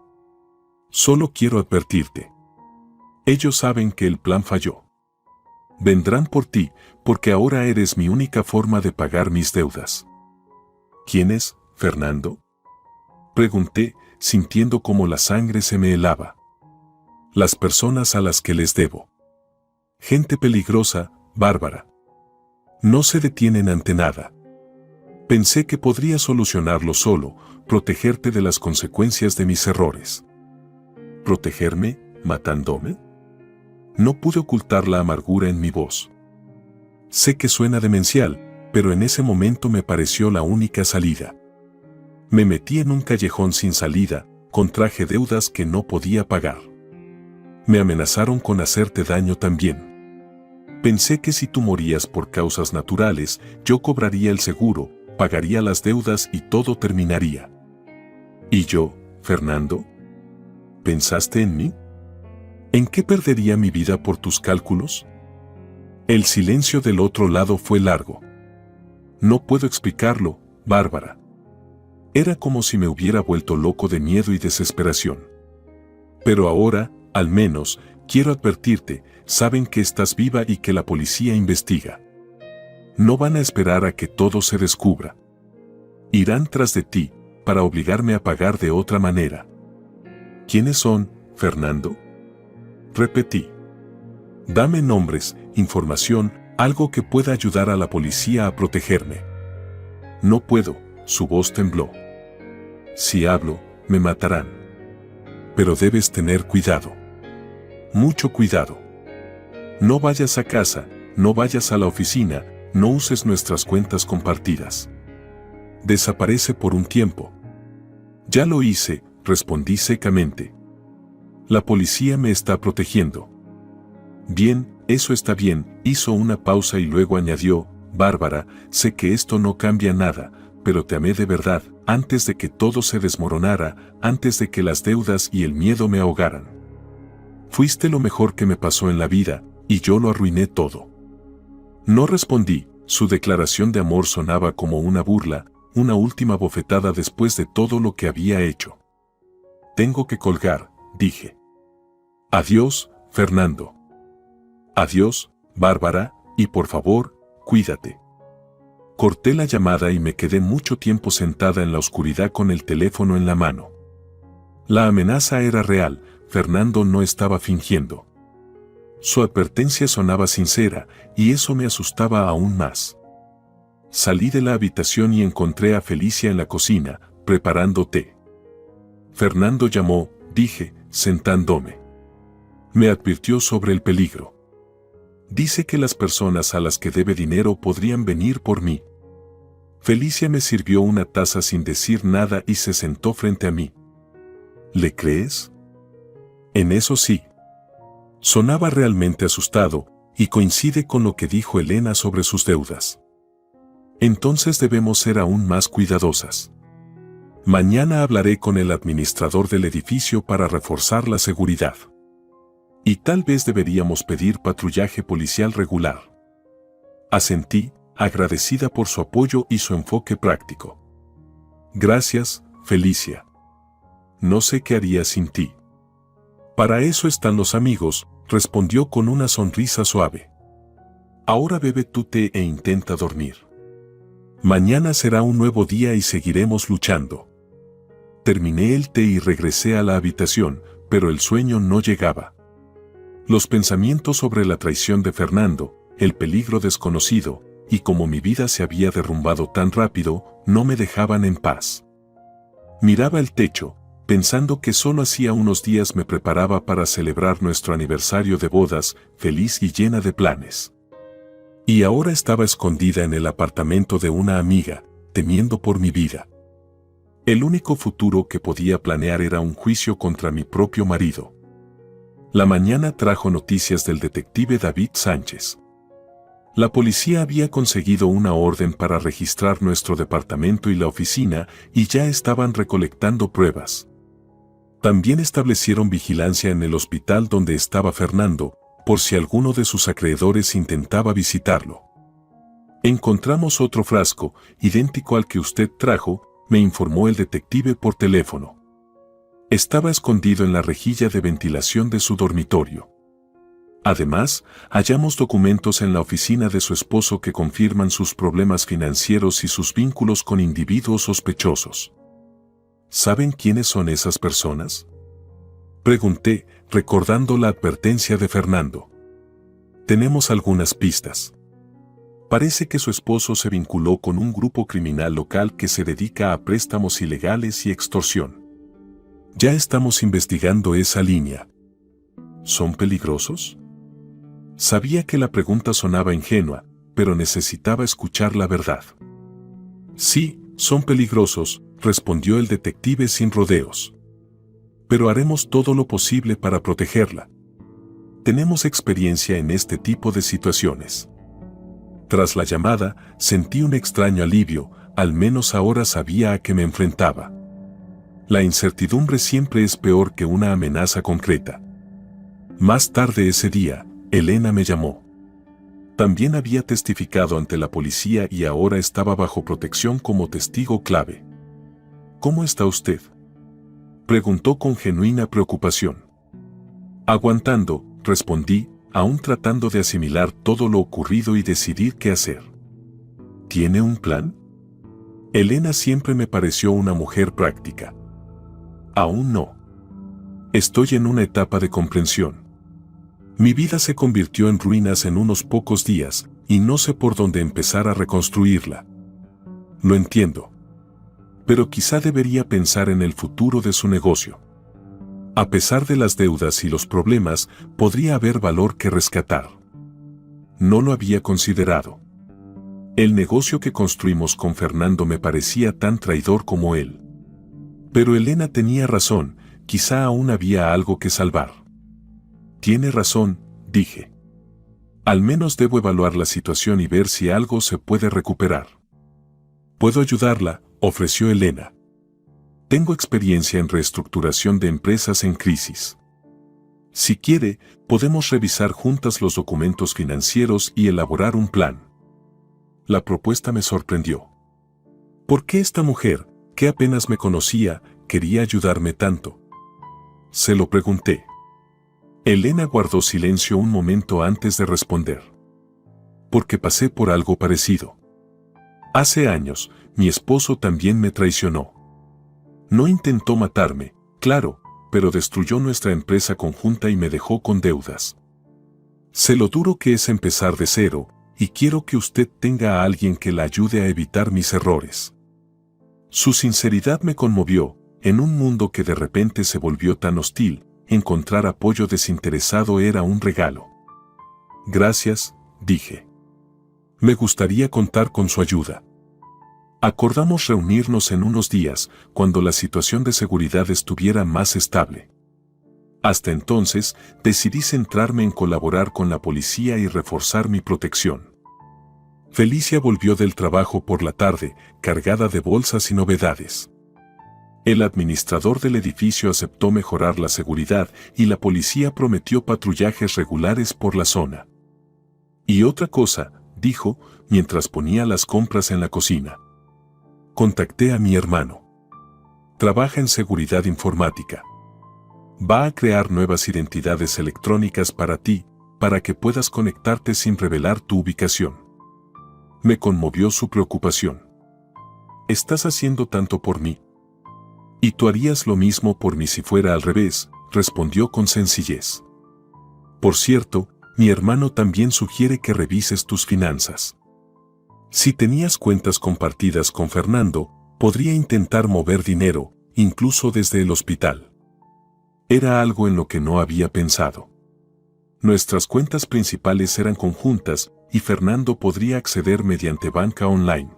Solo quiero advertirte. Ellos saben que el plan falló. Vendrán por ti, porque ahora eres mi única forma de pagar mis deudas. ¿Quién es, Fernando? Pregunté, sintiendo como la sangre se me helaba. Las personas a las que les debo. Gente peligrosa, Bárbara. No se detienen ante nada. Pensé que podría solucionarlo solo, protegerte de las consecuencias de mis errores. ¿Protegerme, matándome? No pude ocultar la amargura en mi voz. Sé que suena demencial, pero en ese momento me pareció la única salida. Me metí en un callejón sin salida, contraje deudas que no podía pagar. Me amenazaron con hacerte daño también. Pensé que si tú morías por causas naturales, yo cobraría el seguro, pagaría las deudas y todo terminaría. ¿Y yo, Fernando? ¿Pensaste en mí? ¿En qué perdería mi vida por tus cálculos? El silencio del otro lado fue largo. No puedo explicarlo, Bárbara. Era como si me hubiera vuelto loco de miedo y desesperación. Pero ahora, al menos, quiero advertirte, saben que estás viva y que la policía investiga. No van a esperar a que todo se descubra. Irán tras de ti, para obligarme a pagar de otra manera. ¿Quiénes son, Fernando? Repetí. Dame nombres, información, algo que pueda ayudar a la policía a protegerme. No puedo, su voz tembló. Si hablo, me matarán. Pero debes tener cuidado. Mucho cuidado. No vayas a casa, no vayas a la oficina, no uses nuestras cuentas compartidas. Desaparece por un tiempo. Ya lo hice, respondí secamente. La policía me está protegiendo. Bien, eso está bien, hizo una pausa y luego añadió, Bárbara, sé que esto no cambia nada, pero te amé de verdad, antes de que todo se desmoronara, antes de que las deudas y el miedo me ahogaran. Fuiste lo mejor que me pasó en la vida, y yo lo arruiné todo. No respondí, su declaración de amor sonaba como una burla, una última bofetada después de todo lo que había hecho. Tengo que colgar, dije. Adiós, Fernando. Adiós, Bárbara, y por favor, cuídate. Corté la llamada y me quedé mucho tiempo sentada en la oscuridad con el teléfono en la mano. La amenaza era real, Fernando no estaba fingiendo. Su advertencia sonaba sincera, y eso me asustaba aún más. Salí de la habitación y encontré a Felicia en la cocina, preparando té. Fernando llamó, dije, sentándome. Me advirtió sobre el peligro. Dice que las personas a las que debe dinero podrían venir por mí. Felicia me sirvió una taza sin decir nada y se sentó frente a mí. ¿Le crees? En eso sí. Sonaba realmente asustado, y coincide con lo que dijo Elena sobre sus deudas. Entonces debemos ser aún más cuidadosas. Mañana hablaré con el administrador del edificio para reforzar la seguridad. Y tal vez deberíamos pedir patrullaje policial regular. Asentí, agradecida por su apoyo y su enfoque práctico. Gracias, Felicia. No sé qué haría sin ti. Para eso están los amigos, respondió con una sonrisa suave. Ahora bebe tu té e intenta dormir. Mañana será un nuevo día y seguiremos luchando. Terminé el té y regresé a la habitación, pero el sueño no llegaba. Los pensamientos sobre la traición de Fernando, el peligro desconocido, y como mi vida se había derrumbado tan rápido, no me dejaban en paz. Miraba el techo, pensando que solo hacía unos días me preparaba para celebrar nuestro aniversario de bodas, feliz y llena de planes. Y ahora estaba escondida en el apartamento de una amiga, temiendo por mi vida. El único futuro que podía planear era un juicio contra mi propio marido. La mañana trajo noticias del detective David Sánchez. La policía había conseguido una orden para registrar nuestro departamento y la oficina y ya estaban recolectando pruebas. También establecieron vigilancia en el hospital donde estaba Fernando, por si alguno de sus acreedores intentaba visitarlo. Encontramos otro frasco, idéntico al que usted trajo, me informó el detective por teléfono. Estaba escondido en la rejilla de ventilación de su dormitorio. Además, hallamos documentos en la oficina de su esposo que confirman sus problemas financieros y sus vínculos con individuos sospechosos. ¿Saben quiénes son esas personas? Pregunté, recordando la advertencia de Fernando. Tenemos algunas pistas. Parece que su esposo se vinculó con un grupo criminal local que se dedica a préstamos ilegales y extorsión. Ya estamos investigando esa línea. ¿Son peligrosos? Sabía que la pregunta sonaba ingenua, pero necesitaba escuchar la verdad. Sí, son peligrosos, respondió el detective sin rodeos. Pero haremos todo lo posible para protegerla. Tenemos experiencia en este tipo de situaciones. Tras la llamada, sentí un extraño alivio, al menos ahora sabía a qué me enfrentaba. La incertidumbre siempre es peor que una amenaza concreta. Más tarde ese día, Elena me llamó. También había testificado ante la policía y ahora estaba bajo protección como testigo clave. ¿Cómo está usted?, preguntó con genuina preocupación. Aguantando, respondí, aún tratando de asimilar todo lo ocurrido y decidir qué hacer. ¿Tiene un plan? Elena siempre me pareció una mujer práctica. Aún no. Estoy en una etapa de comprensión. Mi vida se convirtió en ruinas en unos pocos días, y no sé por dónde empezar a reconstruirla. Lo entiendo. Pero quizá debería pensar en el futuro de su negocio. A pesar de las deudas y los problemas, podría haber valor que rescatar. No lo había considerado. El negocio que construimos con Fernando me parecía tan traidor como él. Pero Elena tenía razón, quizá aún había algo que salvar. Tiene razón, dije. Al menos debo evaluar la situación y ver si algo se puede recuperar. Puedo ayudarla, ofreció Elena. Tengo experiencia en reestructuración de empresas en crisis. Si quiere, podemos revisar juntas los documentos financieros y elaborar un plan. La propuesta me sorprendió. ¿Por qué esta mujer, que apenas me conocía, quería ayudarme tanto? Se lo pregunté. Elena guardó silencio un momento antes de responder. Porque pasé por algo parecido. Hace años, mi esposo también me traicionó. No intentó matarme, claro, pero destruyó nuestra empresa conjunta y me dejó con deudas. Sé lo duro que es empezar de cero, y quiero que usted tenga a alguien que la ayude a evitar mis errores. Su sinceridad me conmovió. En un mundo que de repente se volvió tan hostil, encontrar apoyo desinteresado era un regalo. Gracias, dije. Me gustaría contar con su ayuda. Acordamos reunirnos en unos días, cuando la situación de seguridad estuviera más estable. Hasta entonces, decidí centrarme en colaborar con la policía y reforzar mi protección. Felicia volvió del trabajo por la tarde, cargada de bolsas y novedades. El administrador del edificio aceptó mejorar la seguridad y la policía prometió patrullajes regulares por la zona. Y otra cosa, dijo, mientras ponía las compras en la cocina. Contacté a mi hermano. Trabaja en seguridad informática. Va a crear nuevas identidades electrónicas para ti, para que puedas conectarte sin revelar tu ubicación. Me conmovió su preocupación. Estás haciendo tanto por mí. Y tú harías lo mismo por mí si fuera al revés, respondió con sencillez. Por cierto, mi hermano también sugiere que revises tus finanzas. Si tenías cuentas compartidas con Fernando, podría intentar mover dinero, incluso desde el hospital. Era algo en lo que no había pensado. Nuestras cuentas principales eran conjuntas y Fernando podría acceder mediante banca online.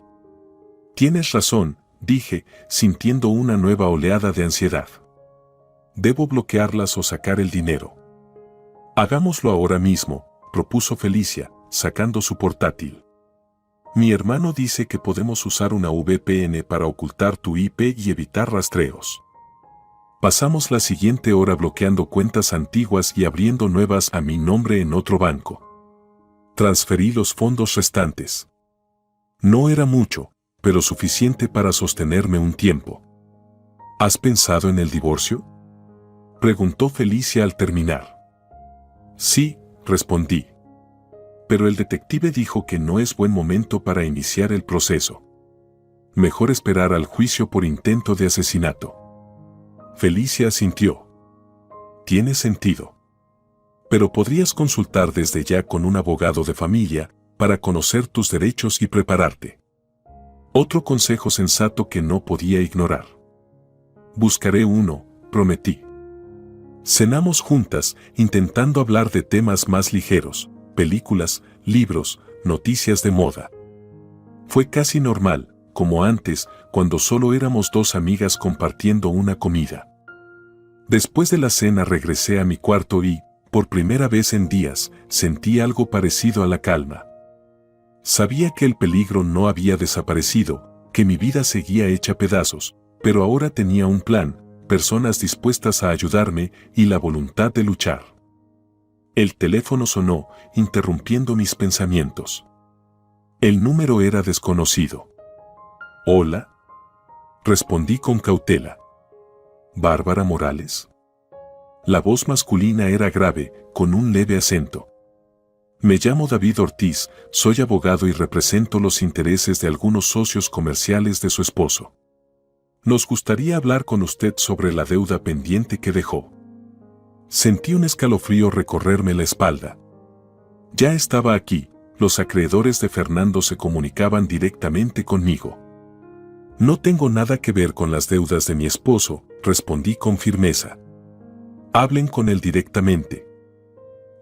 Tienes razón, dije, sintiendo una nueva oleada de ansiedad. Debo bloquearlas o sacar el dinero. Hagámoslo ahora mismo, propuso Felicia, sacando su portátil. Mi hermano dice que podemos usar una VPN para ocultar tu IP y evitar rastreos. Pasamos la siguiente hora bloqueando cuentas antiguas y abriendo nuevas a mi nombre en otro banco. Transferí los fondos restantes. No era mucho, pero suficiente para sostenerme un tiempo. ¿Has pensado en el divorcio?, preguntó Felicia al terminar. Sí, respondí. Pero el detective dijo que no es buen momento para iniciar el proceso. Mejor esperar al juicio por intento de asesinato. Felicia asintió. Tiene sentido. Pero podrías consultar desde ya con un abogado de familia para conocer tus derechos y prepararte. Otro consejo sensato que no podía ignorar. Buscaré uno, prometí. Cenamos juntas, intentando hablar de temas más ligeros, películas, libros, noticias de moda. Fue casi normal, como antes, cuando solo éramos dos amigas compartiendo una comida. Después de la cena regresé a mi cuarto y, por primera vez en días, sentí algo parecido a la calma. Sabía que el peligro no había desaparecido, que mi vida seguía hecha pedazos, pero ahora tenía un plan, personas dispuestas a ayudarme y la voluntad de luchar. El teléfono sonó, interrumpiendo mis pensamientos. El número era desconocido. «Hola», respondí con cautela. «¿Bárbara Morales?». La voz masculina era grave, con un leve acento. «Me llamo David Ortiz, soy abogado y represento los intereses de algunos socios comerciales de su esposo. Nos gustaría hablar con usted sobre la deuda pendiente que dejó». Sentí un escalofrío recorrerme la espalda. Ya estaba aquí, los acreedores de Fernando se comunicaban directamente conmigo. «No tengo nada que ver con las deudas de mi esposo», respondí con firmeza. «Hablen con él directamente».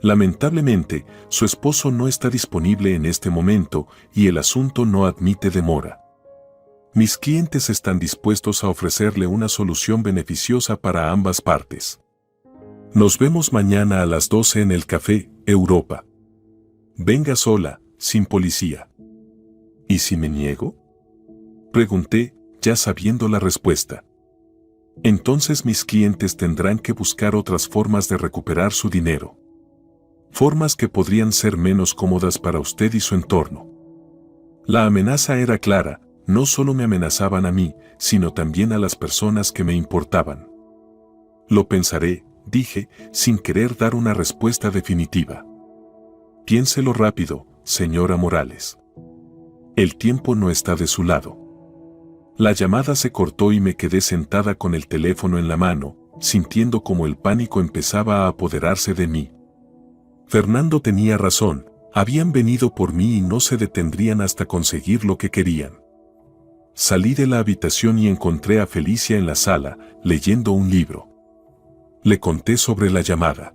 Lamentablemente, su esposo no está disponible en este momento y el asunto no admite demora. Mis clientes están dispuestos a ofrecerle una solución beneficiosa para ambas partes. Nos vemos mañana a las 12 en el Café Europa. Venga sola, sin policía. ¿Y si me niego?, pregunté, ya sabiendo la respuesta. Entonces mis clientes tendrán que buscar otras formas de recuperar su dinero. Formas que podrían ser menos cómodas para usted y su entorno. La amenaza era clara, no solo me amenazaban a mí, sino también a las personas que me importaban. Lo pensaré, dije, sin querer dar una respuesta definitiva. Piénselo rápido, señora Morales. El tiempo no está de su lado. La llamada se cortó y me quedé sentada con el teléfono en la mano, sintiendo como el pánico empezaba a apoderarse de mí. Fernando tenía razón, habían venido por mí y no se detendrían hasta conseguir lo que querían. Salí de la habitación y encontré a Felicia en la sala, leyendo un libro. Le conté sobre la llamada.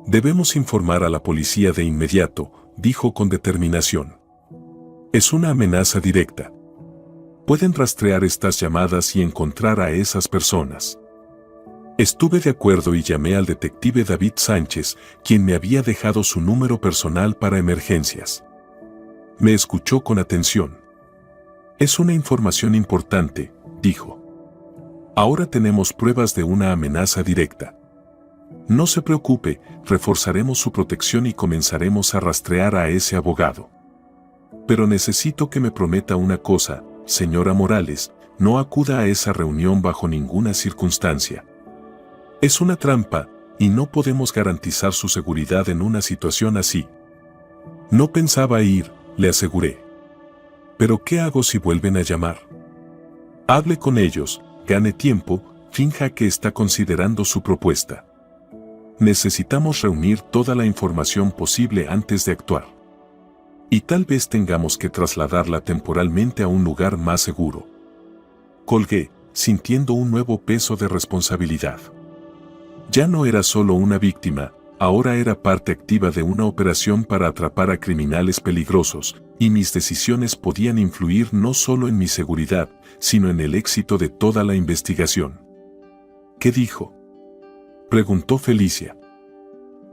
«Debemos informar a la policía de inmediato», dijo con determinación. «Es una amenaza directa. Pueden rastrear estas llamadas y encontrar a esas personas». Estuve de acuerdo y llamé al detective David Sánchez, quien me había dejado su número personal para emergencias. Me escuchó con atención. «Es una información importante», dijo. «Ahora tenemos pruebas de una amenaza directa. No se preocupe, reforzaremos su protección y comenzaremos a rastrear a ese abogado. Pero necesito que me prometa una cosa, señora Morales, no acuda a esa reunión bajo ninguna circunstancia. Es una trampa, y no podemos garantizar su seguridad en una situación así». No pensaba ir, le aseguré. «¿Pero qué hago si vuelven a llamar?». «Hable con ellos, gane tiempo, finja que está considerando su propuesta. Necesitamos reunir toda la información posible antes de actuar. Y tal vez tengamos que trasladarla temporalmente a un lugar más seguro». Colgué, sintiendo un nuevo peso de responsabilidad. Ya no era solo una víctima, ahora era parte activa de una operación para atrapar a criminales peligrosos, y mis decisiones podían influir no solo en mi seguridad, sino en el éxito de toda la investigación. «¿Qué dijo?», preguntó Felicia.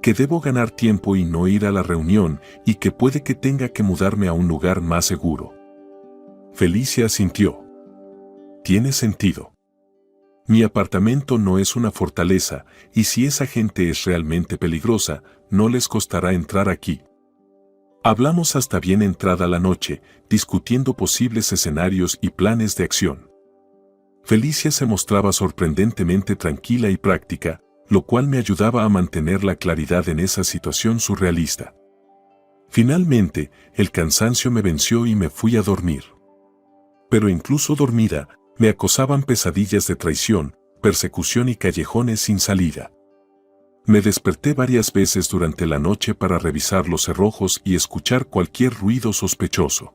que debo ganar tiempo y no ir a la reunión y que puede que tenga que mudarme a un lugar más seguro. Felicia asintió. Tiene sentido. Mi apartamento no es una fortaleza y si esa gente es realmente peligrosa, no les costará entrar aquí. Hablamos hasta bien entrada la noche, discutiendo posibles escenarios y planes de acción. Felicia se mostraba sorprendentemente tranquila y práctica, lo cual me ayudaba a mantener la claridad en esa situación surrealista. Finalmente, el cansancio me venció y me fui a dormir. Pero incluso dormida, me acosaban pesadillas de traición, persecución y callejones sin salida. Me desperté varias veces durante la noche para revisar los cerrojos y escuchar cualquier ruido sospechoso.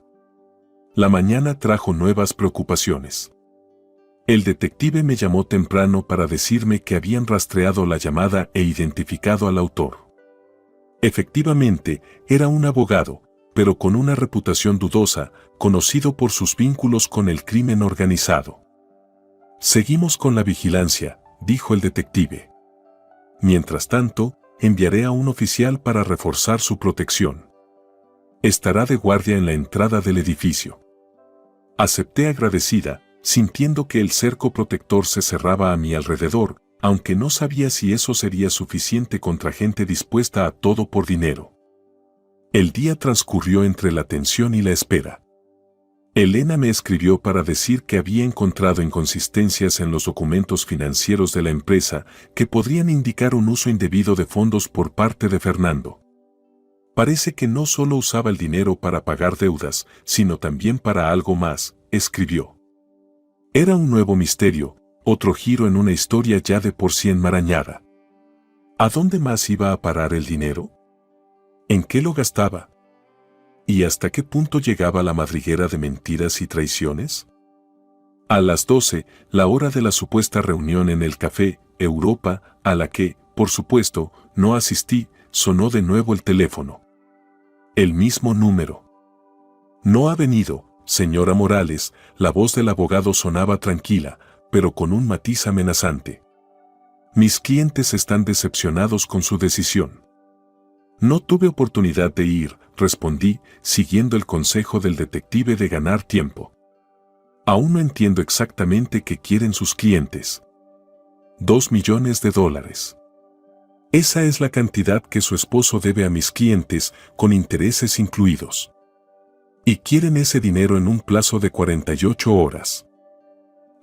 La mañana trajo nuevas preocupaciones. El detective me llamó temprano para decirme que habían rastreado la llamada e identificado al autor. Efectivamente, era un abogado, pero con una reputación dudosa, conocido por sus vínculos con el crimen organizado. Seguimos con la vigilancia, dijo el detective. Mientras tanto, enviaré a un oficial para reforzar su protección. Estará de guardia en la entrada del edificio. Acepté agradecida, sintiendo que el cerco protector se cerraba a mi alrededor, aunque no sabía si eso sería suficiente contra gente dispuesta a todo por dinero. El día transcurrió entre la tensión y la espera. Elena me escribió para decir que había encontrado inconsistencias en los documentos financieros de la empresa que podrían indicar un uso indebido de fondos por parte de Fernando. Parece que no solo usaba el dinero para pagar deudas, sino también para algo más, escribió. Era un nuevo misterio, otro giro en una historia ya de por sí enmarañada. ¿A dónde más iba a parar el dinero? ¿En qué lo gastaba? ¿Y hasta qué punto llegaba la madriguera de mentiras y traiciones? A las 12, la hora de la supuesta reunión en el Café Europa, a la que, por supuesto, no asistí, sonó de nuevo el teléfono. El mismo número. No ha venido, señora Morales, la voz del abogado sonaba tranquila, pero con un matiz amenazante. Mis clientes están decepcionados con su decisión. No tuve oportunidad de ir, respondí, siguiendo el consejo del detective de ganar tiempo. Aún no entiendo exactamente qué quieren sus clientes. $2 millones. Esa es la cantidad que su esposo debe a mis clientes, con intereses incluidos. Y quieren ese dinero en un plazo de 48 horas.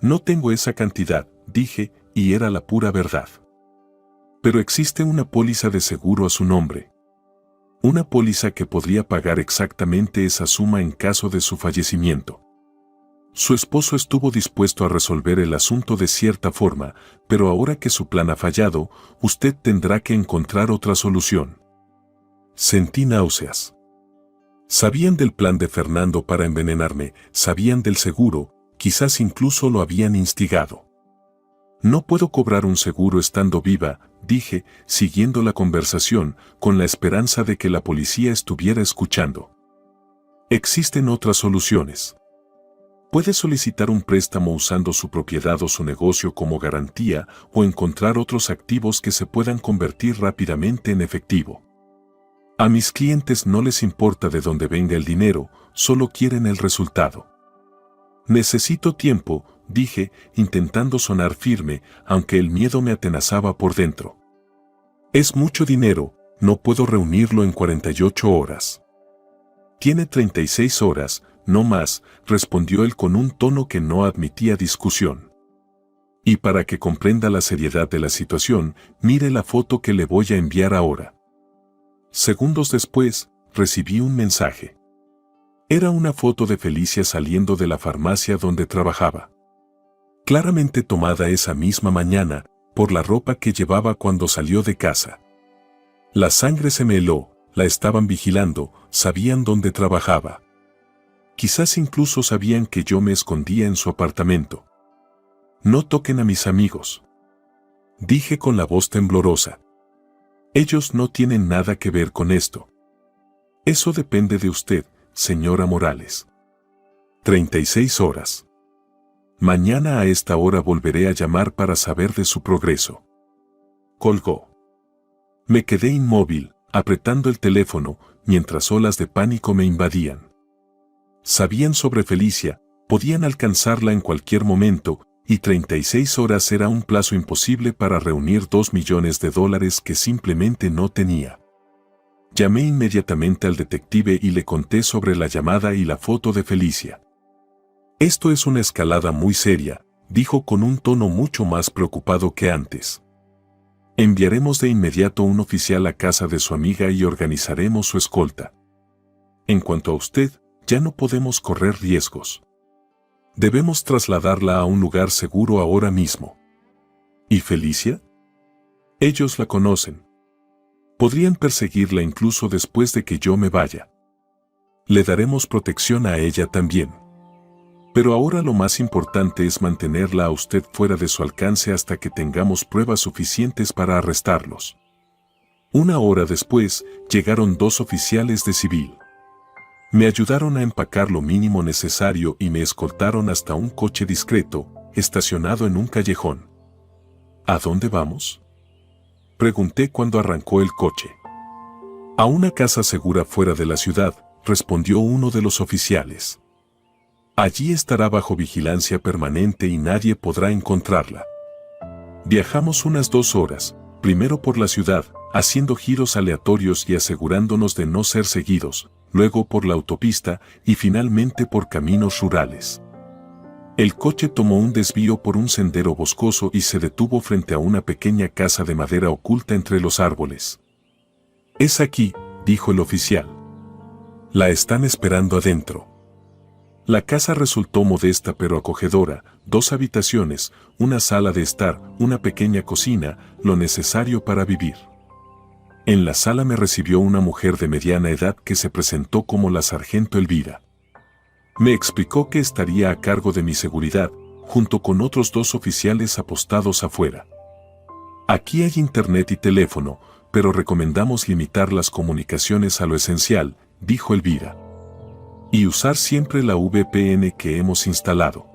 No tengo esa cantidad, dije, y era la pura verdad. Pero existe una póliza de seguro a su nombre. Una póliza que podría pagar exactamente esa suma en caso de su fallecimiento. Su esposo estuvo dispuesto a resolver el asunto de cierta forma, pero ahora que su plan ha fallado, usted tendrá que encontrar otra solución. Sentí náuseas. Sabían del plan de Fernando para envenenarme, sabían del seguro, quizás incluso lo habían instigado. No puedo cobrar un seguro estando viva, dije, siguiendo la conversación, con la esperanza de que la policía estuviera escuchando. Existen otras soluciones. Puede solicitar un préstamo usando su propiedad o su negocio como garantía o encontrar otros activos que se puedan convertir rápidamente en efectivo. A mis clientes no les importa de dónde venga el dinero, solo quieren el resultado. Necesito tiempo, dije, intentando sonar firme, aunque el miedo me atenazaba por dentro. Es mucho dinero, no puedo reunirlo en 48 horas. Tiene 36 horas, no más, respondió él con un tono que no admitía discusión. Y para que comprenda la seriedad de la situación, mire la foto que le voy a enviar ahora. Segundos después, recibí un mensaje. Era una foto de Felicia saliendo de la farmacia donde trabajaba. Claramente tomada esa misma mañana, por la ropa que llevaba cuando salió de casa. La sangre se me heló, la estaban vigilando, sabían dónde trabajaba. Quizás incluso sabían que yo me escondía en su apartamento. No toquen a mis amigos. Dije con la voz temblorosa. Ellos no tienen nada que ver con esto. Eso depende de usted, señora Morales. 36 horas. Mañana a esta hora volveré a llamar para saber de su progreso. Colgó. Me quedé inmóvil, apretando el teléfono, mientras olas de pánico me invadían. Sabían sobre Felicia, podían alcanzarla en cualquier momento, y 36 horas era un plazo imposible para reunir $2 millones que simplemente no tenía. Llamé inmediatamente al detective y le conté sobre la llamada y la foto de Felicia. Esto es una escalada muy seria, dijo con un tono mucho más preocupado que antes. Enviaremos de inmediato un oficial a casa de su amiga y organizaremos su escolta. En cuanto a usted, ya no podemos correr riesgos. Debemos trasladarla a un lugar seguro ahora mismo. ¿Y Felicia? Ellos la conocen. Podrían perseguirla incluso después de que yo me vaya. Le daremos protección a ella también. Pero ahora lo más importante es mantenerla a usted fuera de su alcance hasta que tengamos pruebas suficientes para arrestarlos. Una hora después, llegaron 2 oficiales de civil. Me ayudaron a empacar lo mínimo necesario y me escoltaron hasta un coche discreto, estacionado en un callejón. ¿A dónde vamos?, pregunté cuando arrancó el coche. A una casa segura fuera de la ciudad, respondió uno de los oficiales. Allí estará bajo vigilancia permanente y nadie podrá encontrarla. Viajamos unas 2 horas, primero por la ciudad, haciendo giros aleatorios y asegurándonos de no ser seguidos, luego por la autopista y finalmente por caminos rurales. El coche tomó un desvío por un sendero boscoso y se detuvo frente a una pequeña casa de madera oculta entre los árboles. «Es aquí», dijo el oficial. «La están esperando adentro». La casa resultó modesta pero acogedora, 2 habitaciones, una sala de estar, una pequeña cocina, lo necesario para vivir. En la sala me recibió una mujer de mediana edad que se presentó como la sargento Elvira. Me explicó que estaría a cargo de mi seguridad, junto con otros 2 oficiales apostados afuera. Aquí hay internet y teléfono, pero recomendamos limitar las comunicaciones a lo esencial, dijo Elvira. Y usar siempre la VPN que hemos instalado.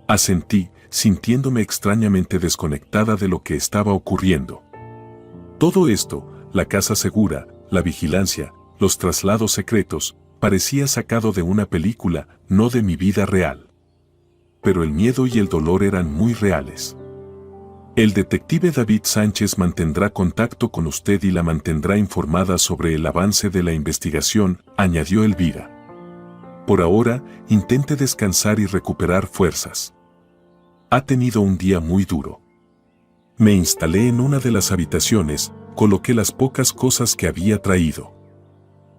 Asentí, sintiéndome extrañamente desconectada de lo que estaba ocurriendo. Todo esto, la casa segura, la vigilancia, los traslados secretos, parecía sacado de una película, no de mi vida real. Pero el miedo y el dolor eran muy reales. El detective David Sánchez mantendrá contacto con usted y la mantendrá informada sobre el avance de la investigación, añadió Elvira. Por ahora, intente descansar y recuperar fuerzas. Ha tenido un día muy duro. Me instalé en una de las habitaciones, coloqué las pocas cosas que había traído.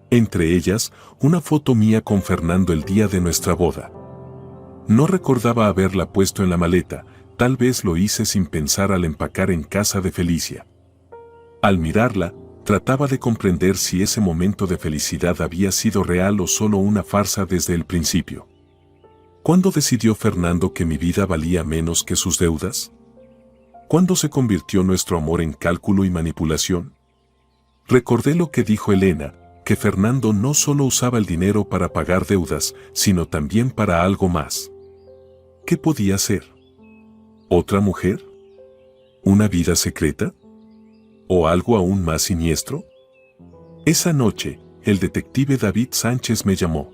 Entre ellas, una foto mía con Fernando el día de nuestra boda. No recordaba haberla puesto en la maleta, tal vez lo hice sin pensar al empacar en casa de Felicia. Al mirarla, trataba de comprender si ese momento de felicidad había sido real o solo una farsa desde el principio. ¿Cuándo decidió Fernando que mi vida valía menos que sus deudas? ¿Cuándo se convirtió nuestro amor en cálculo y manipulación? Recordé lo que dijo Elena, que Fernando no solo usaba el dinero para pagar deudas, sino también para algo más. ¿Qué podía ser? ¿Otra mujer? ¿Una vida secreta? ¿O algo aún más siniestro? Esa noche, el detective David Sánchez me llamó.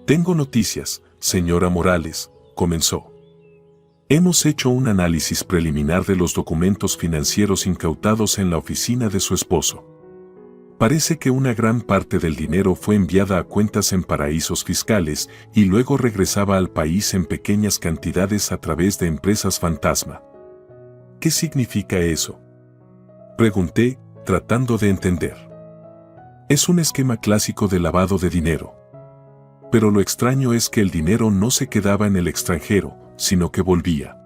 «Tengo noticias, señora Morales», comenzó. «Hemos hecho un análisis preliminar de los documentos financieros incautados en la oficina de su esposo. Parece que una gran parte del dinero fue enviada a cuentas en paraísos fiscales y luego regresaba al país en pequeñas cantidades a través de empresas fantasma». «¿Qué significa eso?», pregunté, tratando de entender. «Es un esquema clásico de lavado de dinero. Pero lo extraño es que el dinero no se quedaba en el extranjero, sino que volvía.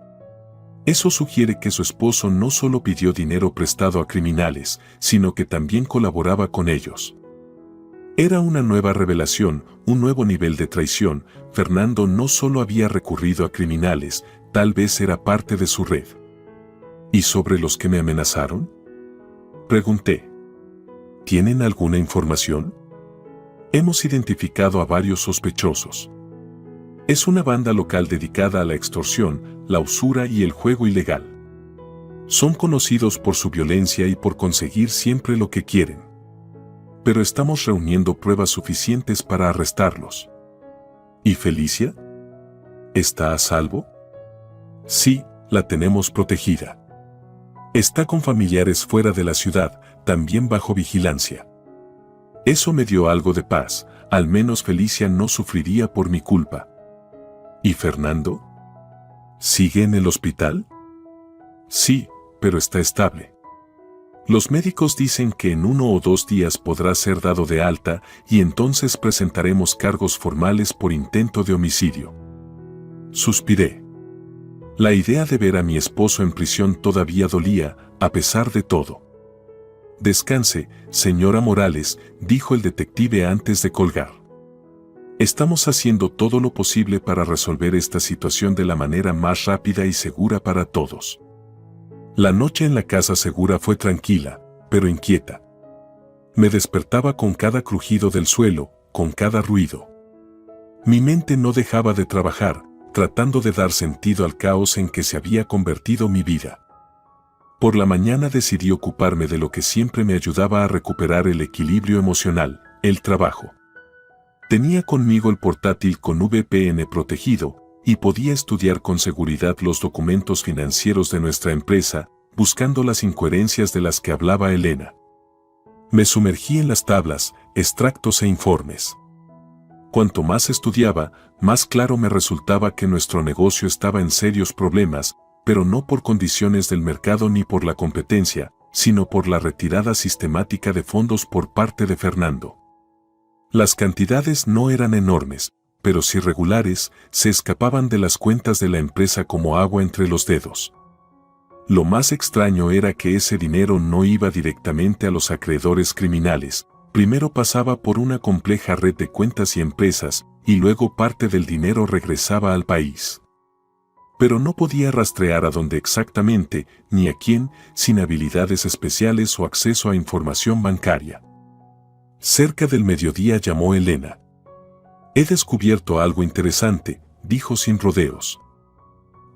Eso sugiere que su esposo no solo pidió dinero prestado a criminales, sino que también colaboraba con ellos. Era una nueva revelación, un nuevo nivel de traición. Fernando no solo había recurrido a criminales, tal vez era parte de su red». «¿Y sobre los que me amenazaron?», pregunté. «¿Tienen alguna información?». «Hemos identificado a varios sospechosos. Es una banda local dedicada a la extorsión, la usura y el juego ilegal. Son conocidos por su violencia y por conseguir siempre lo que quieren. Pero estamos reuniendo pruebas suficientes para arrestarlos. ¿Y Felicia? ¿Está a salvo? Sí, la tenemos protegida. Está con familiares fuera de la ciudad, también bajo vigilancia. Eso me dio algo de paz, al menos Felicia no sufriría por mi culpa. ¿Y Fernando? ¿Sigue en el hospital? Sí, pero está estable. Los médicos dicen que en 1 o 2 días podrá ser dado de alta y entonces presentaremos cargos formales por intento de homicidio. Suspiré. La idea de ver a mi esposo en prisión todavía dolía, a pesar de todo. Descanse, señora Morales, dijo el detective antes de colgar. Estamos haciendo todo lo posible para resolver esta situación de la manera más rápida y segura para todos. La noche en la casa segura fue tranquila, pero inquieta. Me despertaba con cada crujido del suelo, con cada ruido. Mi mente no dejaba de trabajar, tratando de dar sentido al caos en que se había convertido mi vida. Por la mañana decidí ocuparme de lo que siempre me ayudaba a recuperar el equilibrio emocional, el trabajo. Tenía conmigo el portátil con VPN protegido, y podía estudiar con seguridad los documentos financieros de nuestra empresa, buscando las incoherencias de las que hablaba Elena. Me sumergí en las tablas, extractos e informes. Cuanto más estudiaba, más claro me resultaba que nuestro negocio estaba en serios problemas, pero no por condiciones del mercado ni por la competencia, sino por la retirada sistemática de fondos por parte de Fernando. Las cantidades no eran enormes, pero sí regulares, se escapaban de las cuentas de la empresa como agua entre los dedos. Lo más extraño era que ese dinero no iba directamente a los acreedores criminales, primero pasaba por una compleja red de cuentas y empresas, y luego parte del dinero regresaba al país. Pero no podía rastrear a dónde exactamente, ni a quién, sin habilidades especiales o acceso a información bancaria. Cerca del mediodía llamó Elena. He descubierto algo interesante, dijo sin rodeos.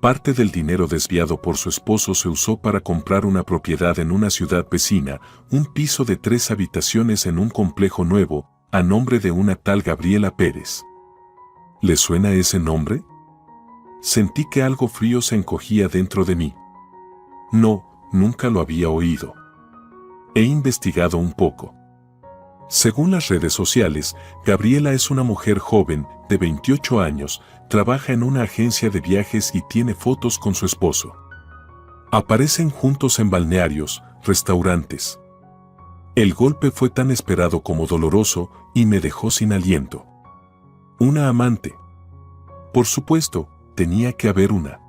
Parte del dinero desviado por su esposo se usó para comprar una propiedad en una ciudad vecina, un piso de 3 habitaciones en un complejo nuevo, a nombre de una tal Gabriela Pérez. ¿Le suena ese nombre? Sentí que algo frío se encogía dentro de mí. No, nunca lo había oído. He investigado un poco. Según las redes sociales, Gabriela es una mujer joven, de 28 años, trabaja en una agencia de viajes y tiene fotos con su esposo. Aparecen juntos en balnearios, restaurantes. El golpe fue tan esperado como doloroso y me dejó sin aliento. Una amante. Por supuesto, tenía que haber una.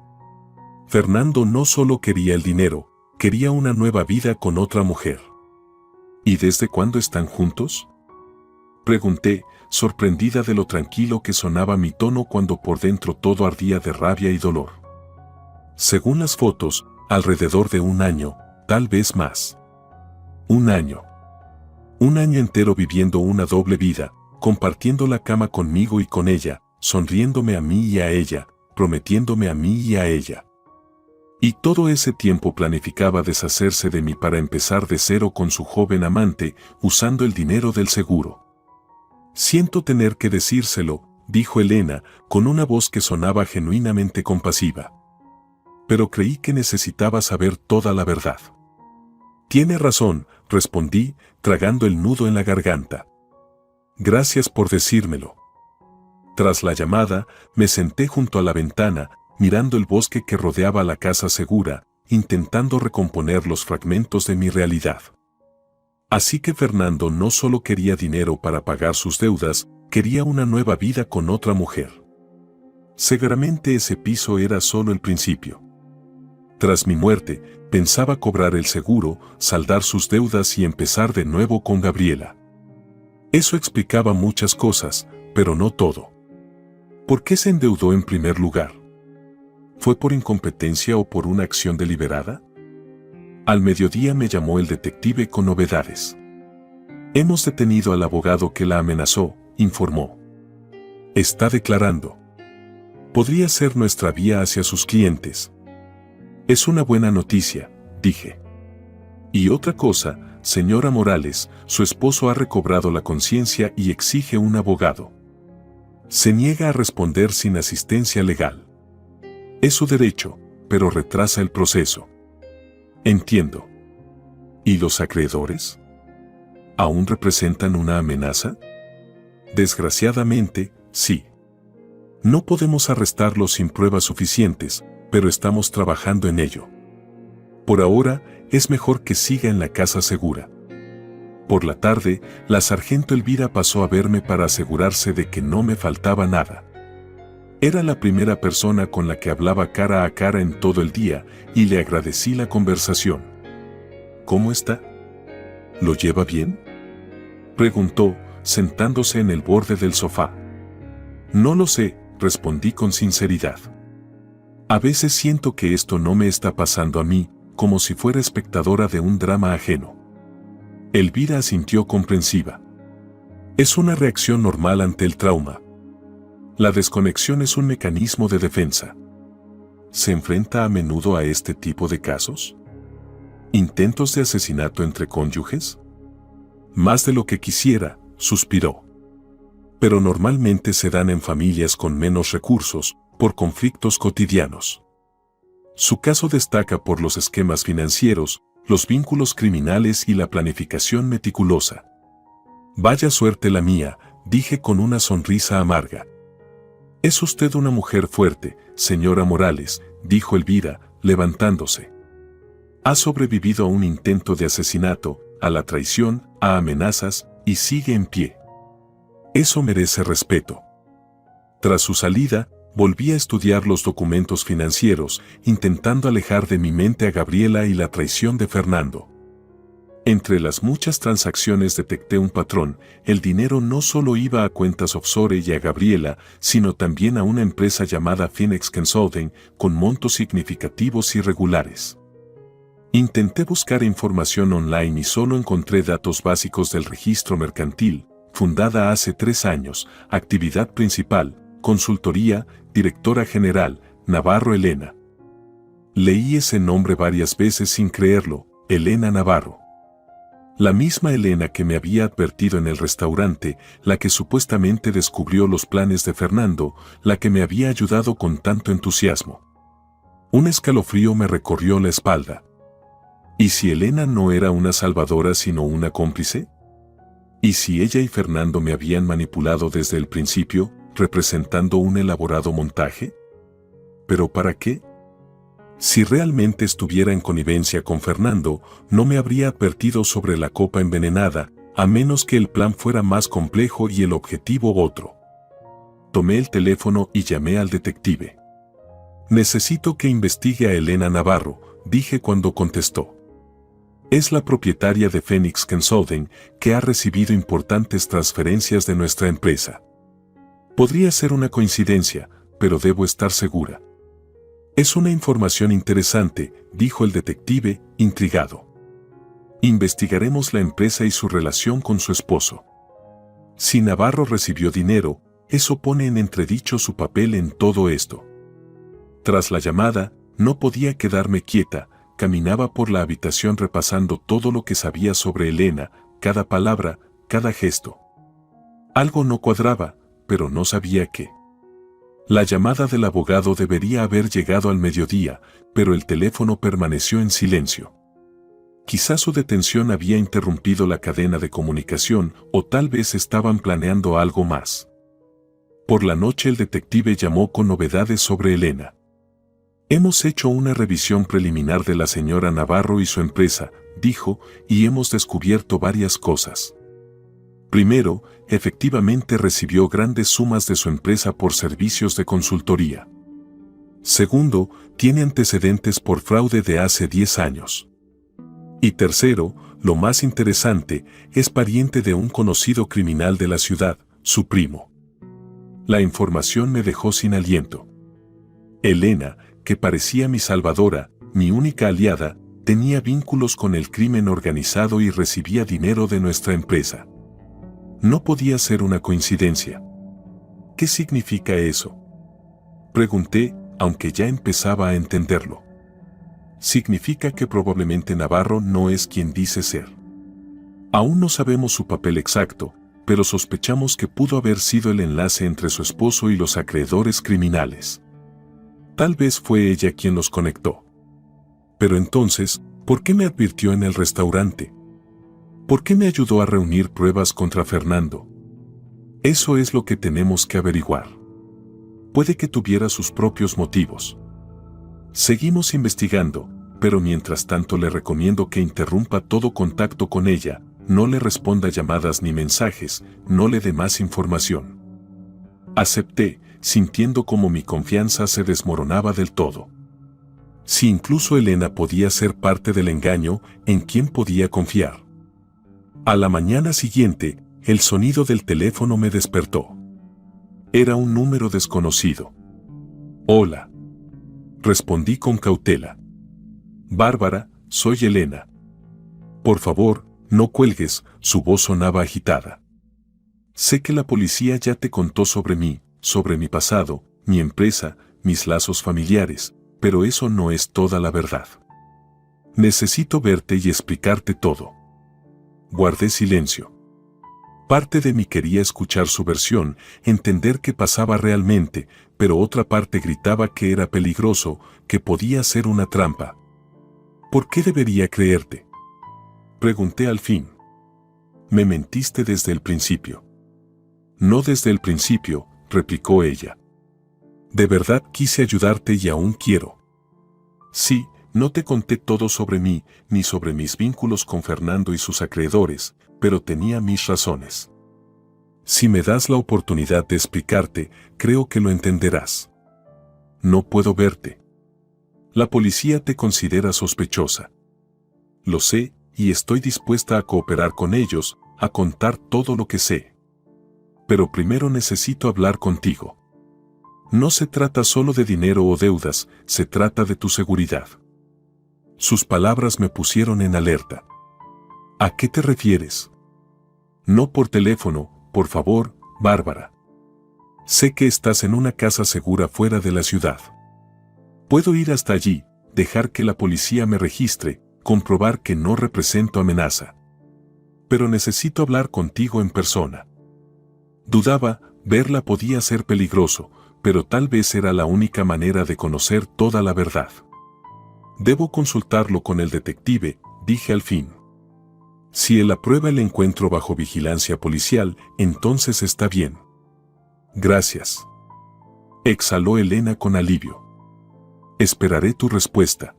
Fernando no solo quería el dinero, quería una nueva vida con otra mujer. ¿Y desde cuándo están juntos? Pregunté, sorprendida de lo tranquilo que sonaba mi tono cuando por dentro todo ardía de rabia y dolor. Según las fotos, alrededor de 1 año, tal vez más. 1 año. 1 año entero viviendo una doble vida, compartiendo la cama conmigo y con ella, sonriéndome a mí y a ella, prometiéndome a mí y a ella. Y todo ese tiempo planificaba deshacerse de mí para empezar de cero con su joven amante, usando el dinero del seguro. Siento tener que decírselo, dijo Elena, con una voz que sonaba genuinamente compasiva. Pero creí que necesitaba saber toda la verdad. Tiene razón, respondí, tragando el nudo en la garganta. Gracias por decírmelo. Tras la llamada, me senté junto a la ventana, mirando el bosque que rodeaba la casa segura, intentando recomponer los fragmentos de mi realidad. Así que Fernando no solo quería dinero para pagar sus deudas, quería una nueva vida con otra mujer. Seguramente ese piso era solo el principio. Tras mi muerte, pensaba cobrar el seguro, saldar sus deudas y empezar de nuevo con Gabriela. Eso explicaba muchas cosas, pero no todo. ¿Por qué se endeudó en primer lugar? ¿Fue por incompetencia o por una acción deliberada? Al mediodía me llamó el detective con novedades. Hemos detenido al abogado que la amenazó, informó. Está declarando. Podría ser nuestra vía hacia sus clientes. Es una buena noticia, dije. Y otra cosa, señora Morales, su esposo ha recobrado la conciencia y exige un abogado. Se niega a responder sin asistencia legal. Es su derecho, pero retrasa el proceso. Entiendo. ¿Y los acreedores? ¿Aún representan una amenaza? Desgraciadamente, sí. No podemos arrestarlos sin pruebas suficientes, pero estamos trabajando en ello. Por ahora, es mejor que siga en la casa segura. Por la tarde, la sargento Elvira pasó a verme para asegurarse de que no me faltaba nada. Era la primera persona con la que hablaba cara a cara en todo el día y le agradecí la conversación. ¿Cómo está? ¿Lo lleva bien?, preguntó, sentándose en el borde del sofá. No lo sé, respondí con sinceridad. A veces siento que esto no me está pasando a mí, como si fuera espectadora de un drama ajeno. Elvira asintió comprensiva. Es una reacción normal ante el trauma. La desconexión es un mecanismo de defensa. ¿Se enfrenta a menudo a este tipo de casos? ¿Intentos de asesinato entre cónyuges? Más de lo que quisiera, suspiró. Pero normalmente se dan en familias con menos recursos, por conflictos cotidianos. Su caso destaca por los esquemas financieros, los vínculos criminales y la planificación meticulosa. Vaya suerte la mía, dije con una sonrisa amarga. Es usted una mujer fuerte, señora Morales, dijo Elvira, levantándose. Ha sobrevivido a un intento de asesinato, a la traición, a amenazas, y sigue en pie. Eso merece respeto. Tras su salida, volví a estudiar los documentos financieros, intentando alejar de mi mente a Gabriela y la traición de Fernando. Entre las muchas transacciones detecté un patrón: el dinero no solo iba a cuentas offshore y a Gabriela, sino también a una empresa llamada Phoenix Consulting, con montos significativos y regulares. Intenté buscar información online y solo encontré datos básicos del registro mercantil, fundada hace 3 años, actividad principal, consultoría, directora general, Navarro Elena. Leí ese nombre varias veces sin creerlo, Elena Navarro. La misma Elena que me había advertido en el restaurante, la que supuestamente descubrió los planes de Fernando, la que me había ayudado con tanto entusiasmo. Un escalofrío me recorrió la espalda. ¿Y si Elena no era una salvadora sino una cómplice? ¿Y si ella y Fernando me habían manipulado desde el principio, representando un elaborado montaje? ¿Pero para qué? Si realmente estuviera en connivencia con Fernando, no me habría advertido sobre la copa envenenada, a menos que el plan fuera más complejo y el objetivo otro. Tomé el teléfono y llamé al detective. Necesito que investigue a Elena Navarro, dije cuando contestó. Es la propietaria de Phoenix Consulting, que ha recibido importantes transferencias de nuestra empresa. Podría ser una coincidencia, pero debo estar segura. Es una información interesante, dijo el detective, intrigado. Investigaremos la empresa y su relación con su esposo. Si Navarro recibió dinero, eso pone en entredicho su papel en todo esto. Tras la llamada, no podía quedarme quieta. Caminaba por la habitación repasando todo lo que sabía sobre Elena, cada palabra, cada gesto. Algo no cuadraba, pero no sabía qué. La llamada del abogado debería haber llegado al mediodía, pero el teléfono permaneció en silencio. Quizás su detención había interrumpido la cadena de comunicación, o tal vez estaban planeando algo más. Por la noche el detective llamó con novedades sobre Elena. Hemos hecho una revisión preliminar de la señora Navarro y su empresa, dijo, y hemos descubierto varias cosas. Primero, efectivamente recibió grandes sumas de su empresa por servicios de consultoría. Segundo, tiene antecedentes por fraude de hace 10 años. Y tercero, lo más interesante, es pariente de un conocido criminal de la ciudad, su primo. La información me dejó sin aliento. Elena, que parecía mi salvadora, mi única aliada, tenía vínculos con el crimen organizado y recibía dinero de nuestra empresa. No podía ser una coincidencia. ¿Qué significa eso?, pregunté, aunque ya empezaba a entenderlo. significa que probablemente Navarro no es quien dice ser. Aún no sabemos su papel exacto, pero sospechamos que pudo haber sido el enlace entre su esposo y los acreedores criminales. Tal vez fue ella quien los conectó. Pero entonces, ¿por qué me advirtió en el restaurante? ¿Por qué me ayudó a reunir pruebas contra Fernando? Eso es lo que tenemos que averiguar. Puede que tuviera sus propios motivos. Seguimos investigando, pero mientras tanto le recomiendo que interrumpa todo contacto con ella, no le responda llamadas ni mensajes, no le dé más información. Acepté, sintiendo como mi confianza se desmoronaba del todo. Si incluso Elena podía ser parte del engaño, ¿en quién podía confiar? A la mañana siguiente, el sonido del teléfono me despertó. Era un número desconocido. Hola. Respondí con cautela. Bárbara, soy Elena. Por favor, no cuelgues, su voz sonaba agitada. Sé que la policía ya te contó sobre mí, sobre mi pasado, mi empresa, mis lazos familiares, pero eso no es toda la verdad. Necesito verte y explicarte todo. Guardé silencio. Parte de mí quería escuchar su versión, entender qué pasaba realmente, pero otra parte gritaba que era peligroso, que podía ser una trampa. ¿Por qué debería creerte? Pregunté al fin. Me mentiste desde el principio. No desde el principio, replicó ella. De verdad quise ayudarte y aún quiero. Sí, no te conté todo sobre mí, ni sobre mis vínculos con Fernando y sus acreedores, pero tenía mis razones. Si me das la oportunidad de explicarte, creo que lo entenderás. No puedo verte. La policía te considera sospechosa. Lo sé, y estoy dispuesta a cooperar con ellos, a contar todo lo que sé. Pero primero necesito hablar contigo. No se trata solo de dinero o deudas, se trata de tu seguridad. Sus palabras me pusieron en alerta. ¿A qué te refieres? No por teléfono, por favor, Bárbara. Sé que estás en una casa segura fuera de la ciudad. Puedo ir hasta allí, dejar que la policía me registre, comprobar que no represento amenaza. Pero necesito hablar contigo en persona. Dudaba, verla podía ser peligroso, pero tal vez era la única manera de conocer toda la verdad. Debo consultarlo con el detective, dije al fin. Si él aprueba el encuentro bajo vigilancia policial, entonces está bien. Gracias. Exhaló Elena con alivio. Esperaré tu respuesta.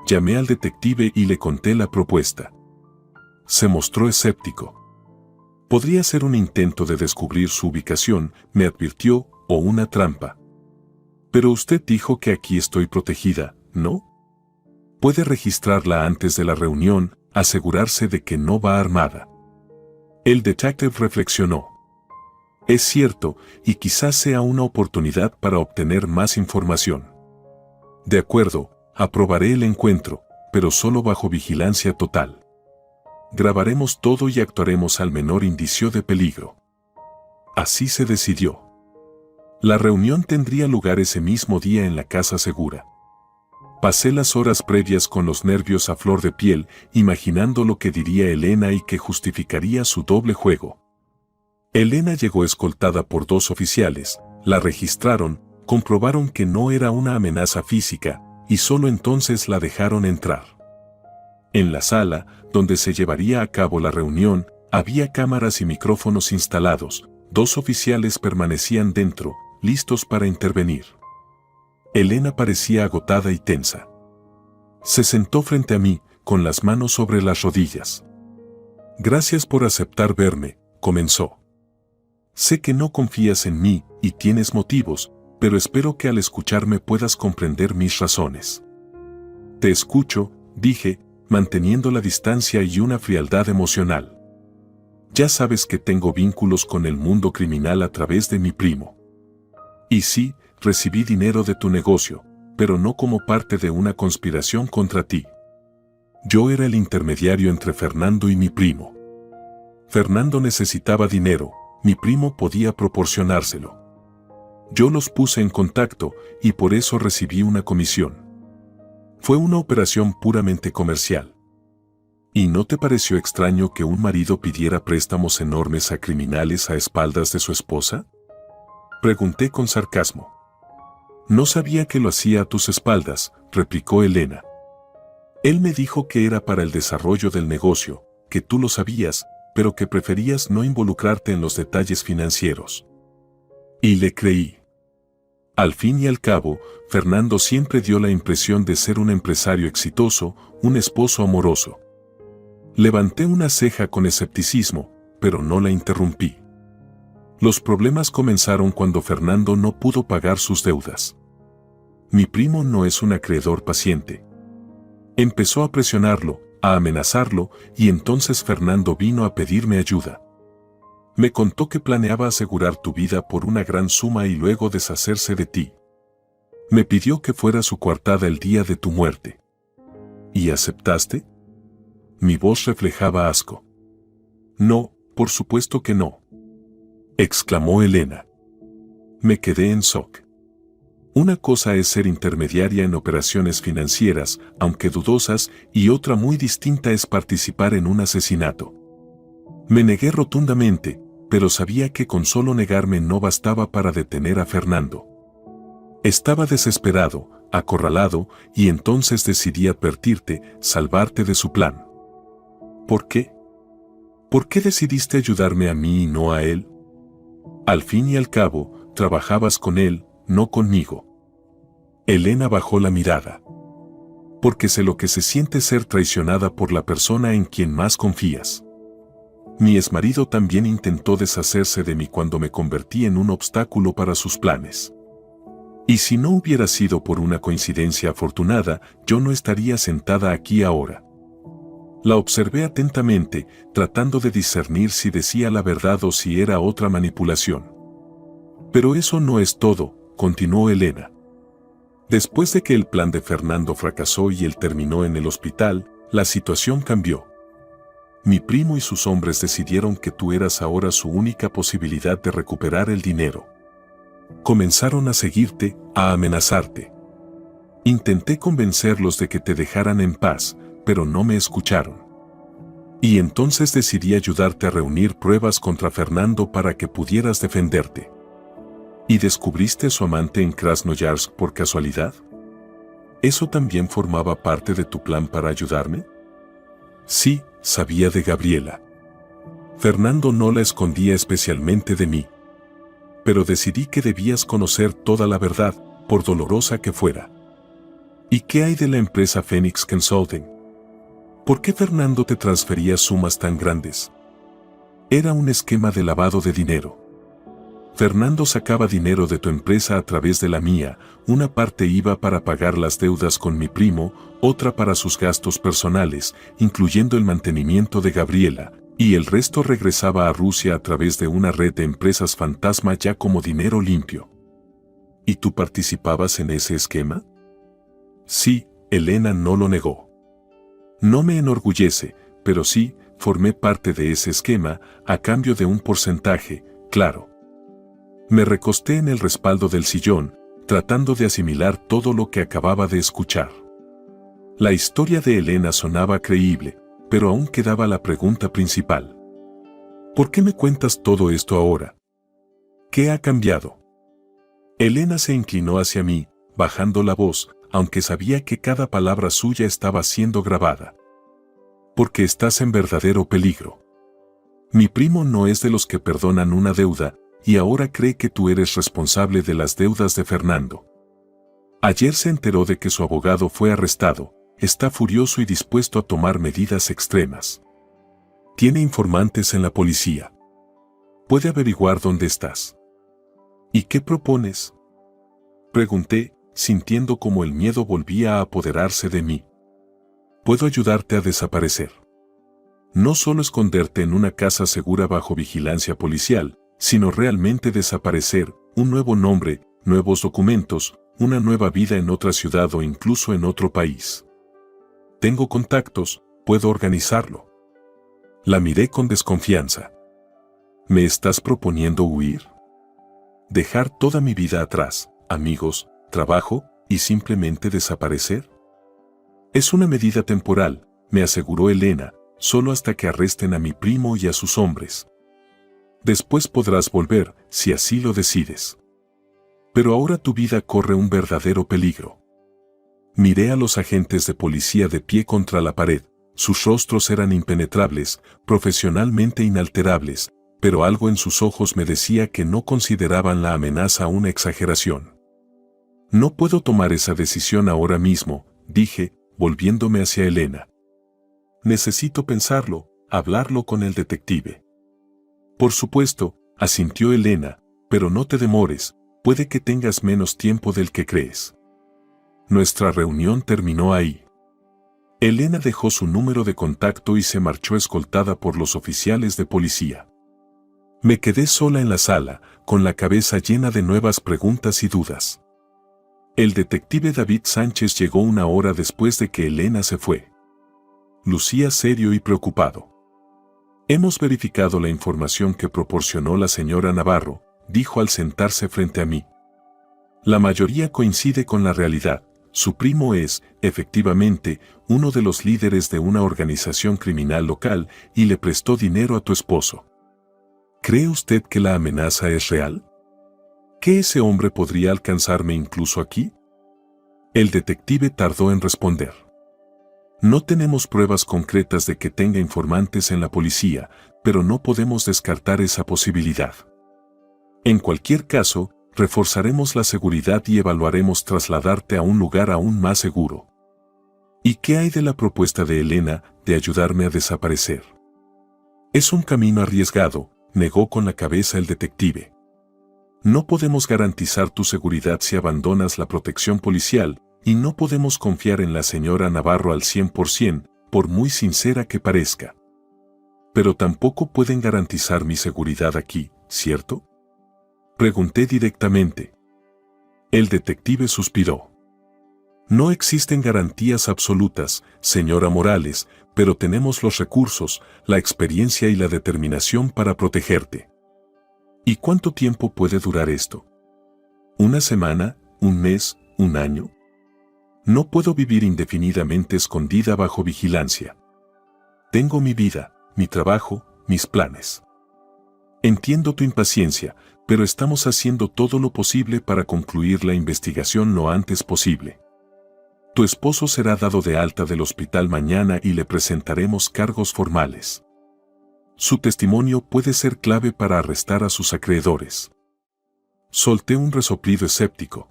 Llamé al detective y le conté la propuesta. Se mostró escéptico. Podría ser un intento de descubrir su ubicación, me advirtió, o una trampa. Pero usted dijo que aquí estoy protegida, ¿no? Puede registrarla antes de la reunión, asegurarse de que no va armada. El detective reflexionó. Es cierto, y quizás sea una oportunidad para obtener más información. De acuerdo, aprobaré el encuentro, pero solo bajo vigilancia total. Grabaremos todo y actuaremos al menor indicio de peligro. Así se decidió. La reunión tendría lugar ese mismo día en la casa segura. Pasé las horas previas con los nervios a flor de piel, imaginando lo que diría Elena y que justificaría su doble juego. Elena llegó escoltada por 2 oficiales, la registraron, comprobaron que no era una amenaza física, y solo entonces la dejaron entrar. En la sala, donde se llevaría a cabo la reunión, había cámaras y micrófonos instalados, 2 oficiales permanecían dentro, listos para intervenir. Elena parecía agotada y tensa. Se sentó frente a mí, con las manos sobre las rodillas. Gracias por aceptar verme, comenzó. Sé que no confías en mí, y tienes motivos, pero espero que al escucharme puedas comprender mis razones. Te escucho, dije, manteniendo la distancia y una frialdad emocional. Ya sabes que tengo vínculos con el mundo criminal a través de mi primo. Y sí, recibí dinero de tu negocio, pero no como parte de una conspiración contra ti. Yo era el intermediario entre Fernando y mi primo. Fernando necesitaba dinero, mi primo podía proporcionárselo. Yo los puse en contacto y por eso recibí una comisión. Fue una operación puramente comercial. ¿Y no te pareció extraño que un marido pidiera préstamos enormes a criminales a espaldas de su esposa? Pregunté con sarcasmo. No sabía que lo hacía a tus espaldas, replicó Elena. Él me dijo que era para el desarrollo del negocio, que tú lo sabías, pero que preferías no involucrarte en los detalles financieros. Y le creí. Al fin y al cabo, Fernando siempre dio la impresión de ser un empresario exitoso, un esposo amoroso. Levanté una ceja con escepticismo, pero no la interrumpí. Los problemas comenzaron cuando Fernando no pudo pagar sus deudas. Mi primo no es un acreedor paciente. Empezó a presionarlo, a amenazarlo, y entonces Fernando vino a pedirme ayuda. Me contó que planeaba asegurar tu vida por una gran suma y luego deshacerse de ti. Me pidió que fuera su coartada el día de tu muerte. ¿Y aceptaste? Mi voz reflejaba asco. No, por supuesto que no, exclamó Elena. Me quedé en shock. Una cosa es ser intermediaria en operaciones financieras, aunque dudosas, y otra muy distinta es participar en un asesinato. Me negué rotundamente, pero sabía que con solo negarme no bastaba para detener a Fernando. Estaba desesperado, acorralado, y entonces decidí advertirte, salvarte de su plan. ¿Por qué? ¿Por qué decidiste ayudarme a mí y no a él? Al fin y al cabo, trabajabas con él, no conmigo. Elena bajó la mirada. Porque sé lo que se siente ser traicionada por la persona en quien más confías. Mi exmarido también intentó deshacerse de mí cuando me convertí en un obstáculo para sus planes. Y si no hubiera sido por una coincidencia afortunada, yo no estaría sentada aquí ahora. La observé atentamente, tratando de discernir si decía la verdad o si era otra manipulación. Pero eso no es todo, continuó Elena. Después de que el plan de Fernando fracasó y él terminó en el hospital, la situación cambió. Mi primo y sus hombres decidieron que tú eras ahora su única posibilidad de recuperar el dinero. Comenzaron a seguirte, a amenazarte. Intenté convencerlos de que te dejaran en paz, pero no me escucharon. Y entonces decidí ayudarte a reunir pruebas contra Fernando para que pudieras defenderte. ¿Y descubriste a su amante en Krasnoyarsk por casualidad? ¿Eso también formaba parte de tu plan para ayudarme? Sí, sabía de Gabriela. Fernando no la escondía especialmente de mí. Pero decidí que debías conocer toda la verdad, por dolorosa que fuera. ¿Y qué hay de la empresa Phoenix Consulting? ¿Por qué Fernando te transfería sumas tan grandes? Era un esquema de lavado de dinero. Fernando sacaba dinero de tu empresa a través de la mía, una parte iba para pagar las deudas con mi primo, otra para sus gastos personales, incluyendo el mantenimiento de Gabriela, y el resto regresaba a Rusia a través de una red de empresas fantasma ya como dinero limpio. ¿Y tú participabas en ese esquema? Sí, Elena no lo negó. No me enorgullece, pero sí, formé parte de ese esquema, a cambio de un porcentaje, claro. Me recosté en el respaldo del sillón, tratando de asimilar todo lo que acababa de escuchar. La historia de Elena sonaba creíble, pero aún quedaba la pregunta principal. ¿Por qué me cuentas todo esto ahora? ¿Qué ha cambiado? Elena se inclinó hacia mí, bajando la voz, aunque sabía que cada palabra suya estaba siendo grabada. Porque estás en verdadero peligro. Mi primo no es de los que perdonan una deuda, y ahora cree que tú eres responsable de las deudas de Fernando. Ayer se enteró de que su abogado fue arrestado, está furioso y dispuesto a tomar medidas extremas. Tiene informantes en la policía. Puede averiguar dónde estás. ¿Y qué propones? Pregunté, sintiendo como el miedo volvía a apoderarse de mí. Puedo ayudarte a desaparecer. No solo esconderte en una casa segura bajo vigilancia policial, sino realmente desaparecer, un nuevo nombre, nuevos documentos, una nueva vida en otra ciudad o incluso en otro país. Tengo contactos, puedo organizarlo. La miré con desconfianza. ¿Me estás proponiendo huir? ¿Dejar toda mi vida atrás, amigos, trabajo, y simplemente desaparecer? Es una medida temporal, me aseguró Elena, solo hasta que arresten a mi primo y a sus hombres. Después podrás volver, si así lo decides. Pero ahora tu vida corre un verdadero peligro. Miré a los agentes de policía de pie contra la pared. Sus rostros eran impenetrables, profesionalmente inalterables, pero algo en sus ojos me decía que no consideraban la amenaza una exageración. No puedo tomar esa decisión ahora mismo, dije, volviéndome hacia Elena. Necesito pensarlo, hablarlo con el detective. Por supuesto, asintió Elena, pero no te demores, puede que tengas menos tiempo del que crees. Nuestra reunión terminó ahí. Elena dejó su número de contacto y se marchó escoltada por los oficiales de policía. Me quedé sola en la sala, con la cabeza llena de nuevas preguntas y dudas. El detective David Sánchez llegó una hora después de que Elena se fue. Lucía serio y preocupado. Hemos verificado la información que proporcionó la señora Navarro, dijo al sentarse frente a mí. La mayoría coincide con la realidad. Su primo es, efectivamente, uno de los líderes de una organización criminal local y le prestó dinero a tu esposo. ¿Cree usted que la amenaza es real? ¿Que ese hombre podría alcanzarme incluso aquí? El detective tardó en responder. No tenemos pruebas concretas de que tenga informantes en la policía, pero no podemos descartar esa posibilidad. En cualquier caso, reforzaremos la seguridad y evaluaremos trasladarte a un lugar aún más seguro. ¿Y qué hay de la propuesta de Elena de ayudarme a desaparecer? Es un camino arriesgado, negó con la cabeza el detective. No podemos garantizar tu seguridad si abandonas la protección policial, y no podemos confiar en la señora Navarro al 100%, por muy sincera que parezca. Pero tampoco pueden garantizar mi seguridad aquí, ¿cierto? Pregunté directamente. El detective suspiró. No existen garantías absolutas, señora Morales, pero tenemos los recursos, la experiencia y la determinación para protegerte. ¿Y cuánto tiempo puede durar esto? ¿Una semana? ¿Un mes? ¿Un año? No puedo vivir indefinidamente escondida bajo vigilancia. Tengo mi vida, mi trabajo, mis planes. Entiendo tu impaciencia, pero estamos haciendo todo lo posible para concluir la investigación lo antes posible. Tu esposo será dado de alta del hospital mañana y le presentaremos cargos formales. Su testimonio puede ser clave para arrestar a sus acreedores. Solté un resoplido escéptico.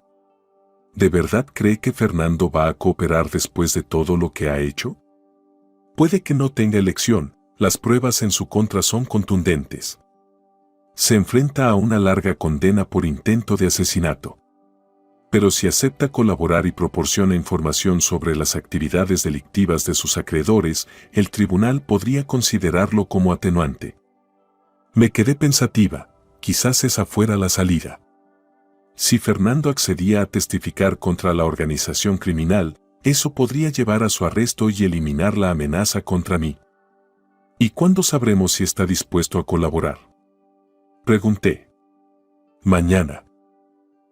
¿De verdad cree que Fernando va a cooperar después de todo lo que ha hecho? Puede que no tenga elección, las pruebas en su contra son contundentes. Se enfrenta a una larga condena por intento de asesinato. Pero si acepta colaborar y proporciona información sobre las actividades delictivas de sus acreedores, el tribunal podría considerarlo como atenuante. Me quedé pensativa, quizás esa fuera la salida. Si Fernando accedía a testificar contra la organización criminal, eso podría llevar a su arresto y eliminar la amenaza contra mí. ¿Y cuándo sabremos si está dispuesto a colaborar? Pregunté. Mañana.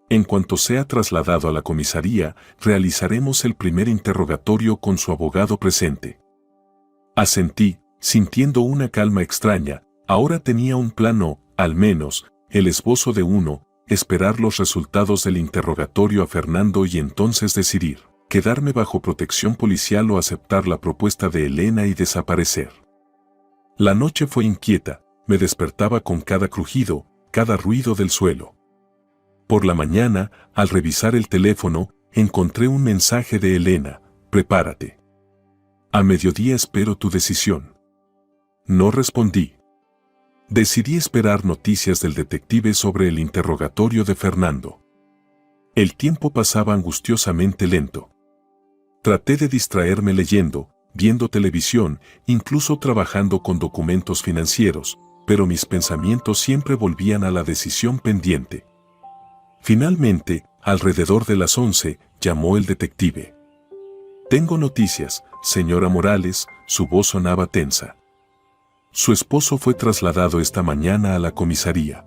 En cuanto sea trasladado a la comisaría, realizaremos el primer interrogatorio con su abogado presente. Asentí, sintiendo una calma extraña. Ahora tenía un plan o, al menos, el esbozo de uno, esperar los resultados del interrogatorio a Fernando y entonces decidir, quedarme bajo protección policial o aceptar la propuesta de Elena y desaparecer. La noche fue inquieta, me despertaba con cada crujido, cada ruido del suelo. Por la mañana, al revisar el teléfono, encontré un mensaje de Elena: prepárate. A mediodía espero tu decisión. No respondí. Decidí esperar noticias del detective sobre el interrogatorio de Fernando. El tiempo pasaba angustiosamente lento. Traté de distraerme leyendo, viendo televisión, incluso trabajando con documentos financieros, pero mis pensamientos siempre volvían a la decisión pendiente. Finalmente, alrededor de las 11, llamó el detective. Tengo noticias, señora Morales, su voz sonaba tensa. Su esposo fue trasladado esta mañana a la comisaría.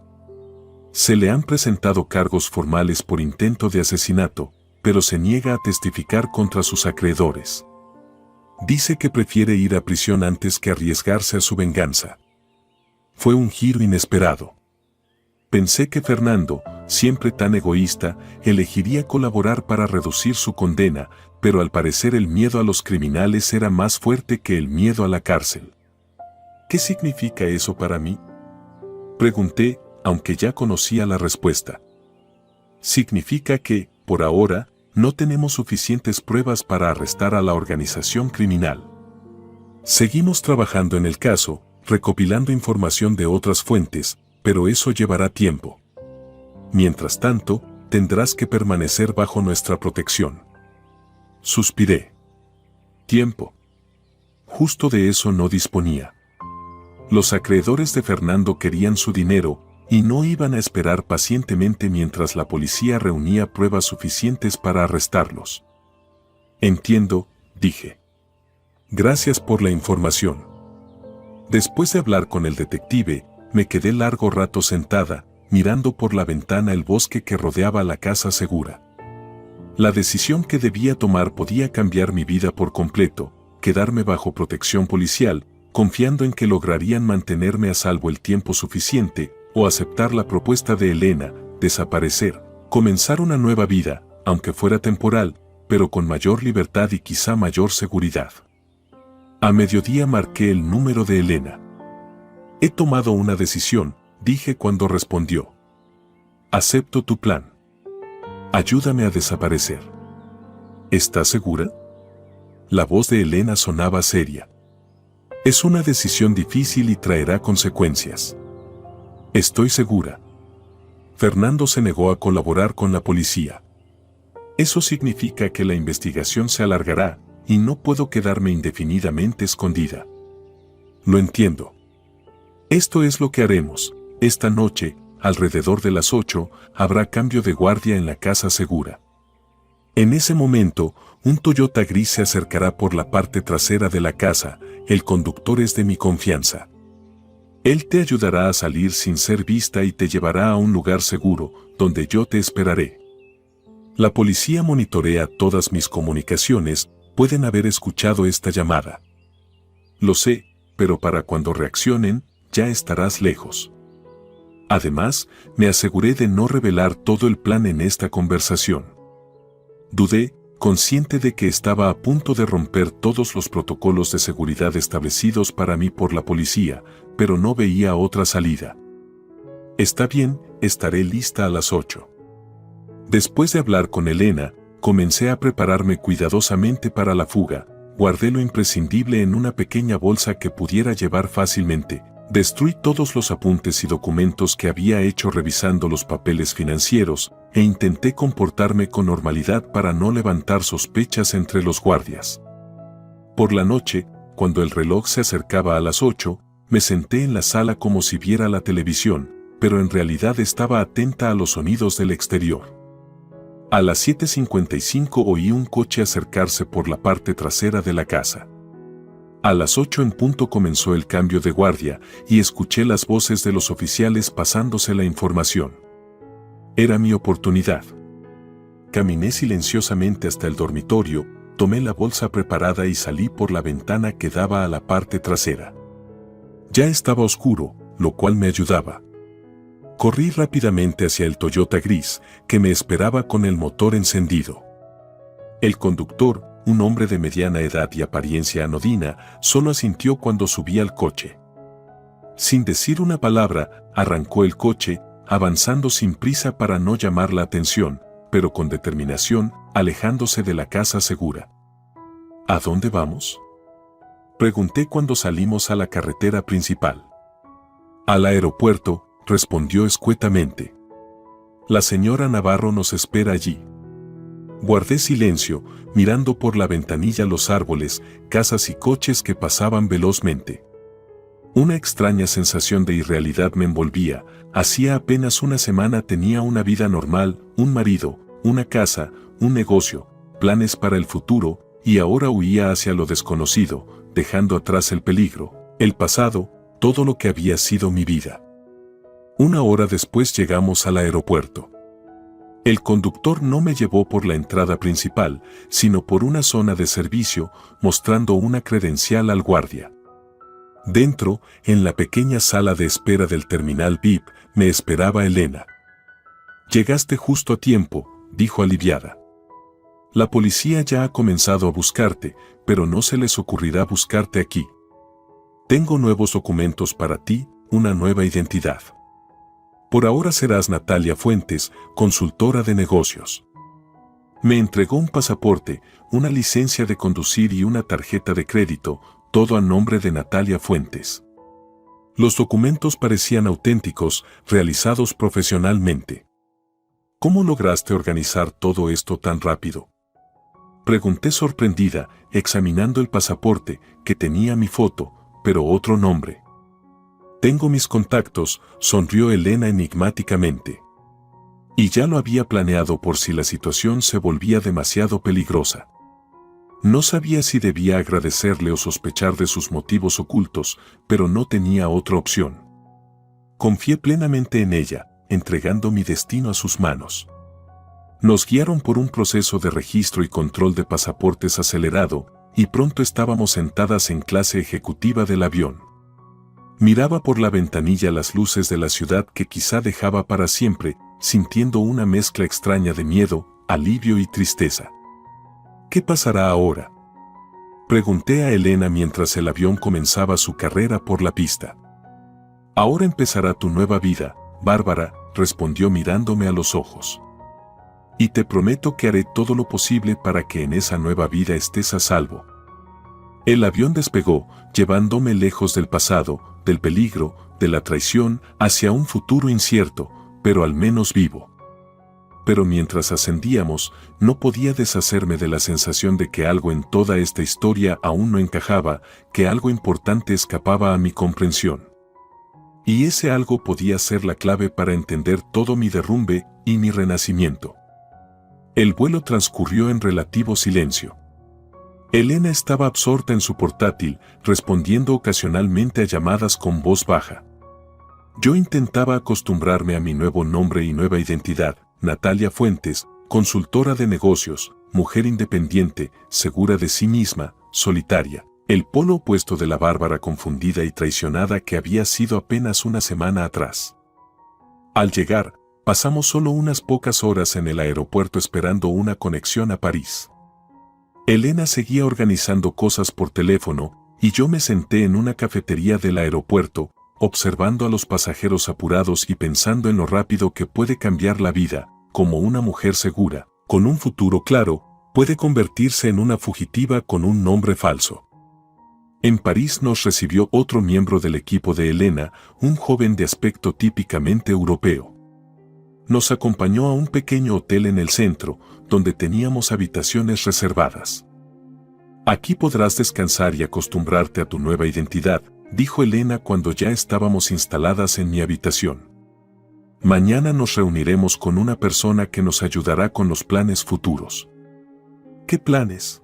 Se le han presentado cargos formales por intento de asesinato, pero se niega a testificar contra sus acreedores. Dice que prefiere ir a prisión antes que arriesgarse a su venganza. Fue un giro inesperado. Pensé que Fernando, siempre tan egoísta, elegiría colaborar para reducir su condena, pero al parecer el miedo a los criminales era más fuerte que el miedo a la cárcel. ¿Qué significa eso para mí? Pregunté, aunque ya conocía la respuesta. Significa que, por ahora, no tenemos suficientes pruebas para arrestar a la organización criminal. Seguimos trabajando en el caso, recopilando información de otras fuentes, pero eso llevará tiempo. Mientras tanto, tendrás que permanecer bajo nuestra protección. Suspiré. Tiempo. Justo de eso no disponía. Los acreedores de Fernando querían su dinero y no iban a esperar pacientemente mientras la policía reunía pruebas suficientes para arrestarlos. Entiendo, dije. Gracias por la información. Después de hablar con el detective, me quedé largo rato sentada, mirando por la ventana el bosque que rodeaba la casa segura. La decisión que debía tomar podía cambiar mi vida por completo, quedarme bajo protección policial, confiando en que lograrían mantenerme a salvo el tiempo suficiente, o aceptar la propuesta de Elena, desaparecer, comenzar una nueva vida, aunque fuera temporal, pero con mayor libertad y quizá mayor seguridad. A mediodía marqué el número de Elena. He tomado una decisión, dije cuando respondió. Acepto tu plan. Ayúdame a desaparecer. ¿Estás segura? La voz de Elena sonaba seria. Es una decisión difícil y traerá consecuencias. Estoy segura. Fernando se negó a colaborar con la policía. Eso significa que la investigación se alargará y no puedo quedarme indefinidamente escondida. Lo entiendo. Esto es lo que haremos. Esta noche, alrededor de las 8, habrá cambio de guardia en la casa segura. En ese momento, un Toyota gris se acercará por la parte trasera de la casa. El conductor es de mi confianza. Él te ayudará a salir sin ser vista y te llevará a un lugar seguro, donde yo te esperaré. La policía monitorea todas mis comunicaciones, pueden haber escuchado esta llamada. Lo sé, pero para cuando reaccionen, ya estarás lejos. Además, me aseguré de no revelar todo el plan en esta conversación. Dudé, consciente de que estaba a punto de romper todos los protocolos de seguridad establecidos para mí por la policía, pero no veía otra salida. Está bien, estaré lista a las 8. Después de hablar con Elena, comencé a prepararme cuidadosamente para la fuga. Guardé lo imprescindible en una pequeña bolsa que pudiera llevar fácilmente. Destruí todos los apuntes y documentos que había hecho revisando los papeles financieros, e intenté comportarme con normalidad para no levantar sospechas entre los guardias. Por la noche, cuando el reloj se acercaba a las 8, me senté en la sala como si viera la televisión, pero en realidad estaba atenta a los sonidos del exterior. A las 7:55 oí un coche acercarse por la parte trasera de la casa. A las 8 en punto comenzó el cambio de guardia y escuché las voces de los oficiales pasándose la información. Era mi oportunidad. Caminé silenciosamente hasta el dormitorio, tomé la bolsa preparada y salí por la ventana que daba a la parte trasera. Ya estaba oscuro, lo cual me ayudaba. Corrí rápidamente hacia el Toyota gris, que me esperaba con el motor encendido. El conductor, un hombre de mediana edad y apariencia anodina, solo asintió cuando subí al coche. Sin decir una palabra, arrancó el coche, avanzando sin prisa para no llamar la atención, pero con determinación, alejándose de la casa segura. ¿A dónde vamos?, pregunté cuando salimos a la carretera principal. Al aeropuerto, respondió escuetamente. La señora Navarro nos espera allí. Guardé silencio, mirando por la ventanilla los árboles, casas y coches que pasaban velozmente. Una extraña sensación de irrealidad me envolvía. Hacía apenas una semana tenía una vida normal, un marido, una casa, un negocio, planes para el futuro, y ahora huía hacia lo desconocido, dejando atrás el peligro, el pasado, todo lo que había sido mi vida. Una hora después llegamos al aeropuerto. El conductor no me llevó por la entrada principal, sino por una zona de servicio, mostrando una credencial al guardia. Dentro, en la pequeña sala de espera del terminal VIP, me esperaba Elena. «Llegaste justo a tiempo», dijo aliviada. «La policía ya ha comenzado a buscarte, pero no se les ocurrirá buscarte aquí. Tengo nuevos documentos para ti, una nueva identidad. Por ahora serás Natalia Fuentes, consultora de negocios». Me entregó un pasaporte, una licencia de conducir y una tarjeta de crédito, todo a nombre de Natalia Fuentes. Los documentos parecían auténticos, realizados profesionalmente. «¿Cómo lograste organizar todo esto tan rápido?», pregunté sorprendida, examinando el pasaporte, que tenía mi foto, pero otro nombre. «Tengo mis contactos», sonrió Elena enigmáticamente. Y ya lo había planeado por si la situación se volvía demasiado peligrosa. No sabía si debía agradecerle o sospechar de sus motivos ocultos, pero no tenía otra opción. Confié plenamente en ella, entregando mi destino a sus manos. Nos guiaron por un proceso de registro y control de pasaportes acelerado, y pronto estábamos sentadas en clase ejecutiva del avión. Miraba por la ventanilla las luces de la ciudad que quizá dejaba para siempre, sintiendo una mezcla extraña de miedo, alivio y tristeza. «¿Qué pasará ahora?», pregunté a Elena mientras el avión comenzaba su carrera por la pista. «Ahora empezará tu nueva vida, Bárbara», respondió mirándome a los ojos. «Y te prometo que haré todo lo posible para que en esa nueva vida estés a salvo». El avión despegó, llevándome lejos del pasado, del peligro, de la traición, hacia un futuro incierto, pero al menos vivo. Pero mientras ascendíamos, no podía deshacerme de la sensación de que algo en toda esta historia aún no encajaba, que algo importante escapaba a mi comprensión. Y ese algo podía ser la clave para entender todo mi derrumbe y mi renacimiento. El vuelo transcurrió en relativo silencio. Elena estaba absorta en su portátil, respondiendo ocasionalmente a llamadas con voz baja. Yo intentaba acostumbrarme a mi nuevo nombre y nueva identidad, Natalia Fuentes, consultora de negocios, mujer independiente, segura de sí misma, solitaria, el polo opuesto de la Bárbara confundida y traicionada que había sido apenas una semana atrás. Al llegar, pasamos solo unas pocas horas en el aeropuerto esperando una conexión a París. Elena seguía organizando cosas por teléfono, y yo me senté en una cafetería del aeropuerto, observando a los pasajeros apurados y pensando en lo rápido que puede cambiar la vida, como una mujer segura, con un futuro claro, puede convertirse en una fugitiva con un nombre falso. En París nos recibió otro miembro del equipo de Elena, un joven de aspecto típicamente europeo. Nos acompañó a un pequeño hotel en el centro, donde teníamos habitaciones reservadas. «Aquí podrás descansar y acostumbrarte a tu nueva identidad», dijo Elena cuando ya estábamos instaladas en mi habitación. «Mañana nos reuniremos con una persona que nos ayudará con los planes futuros». «¿Qué planes?»,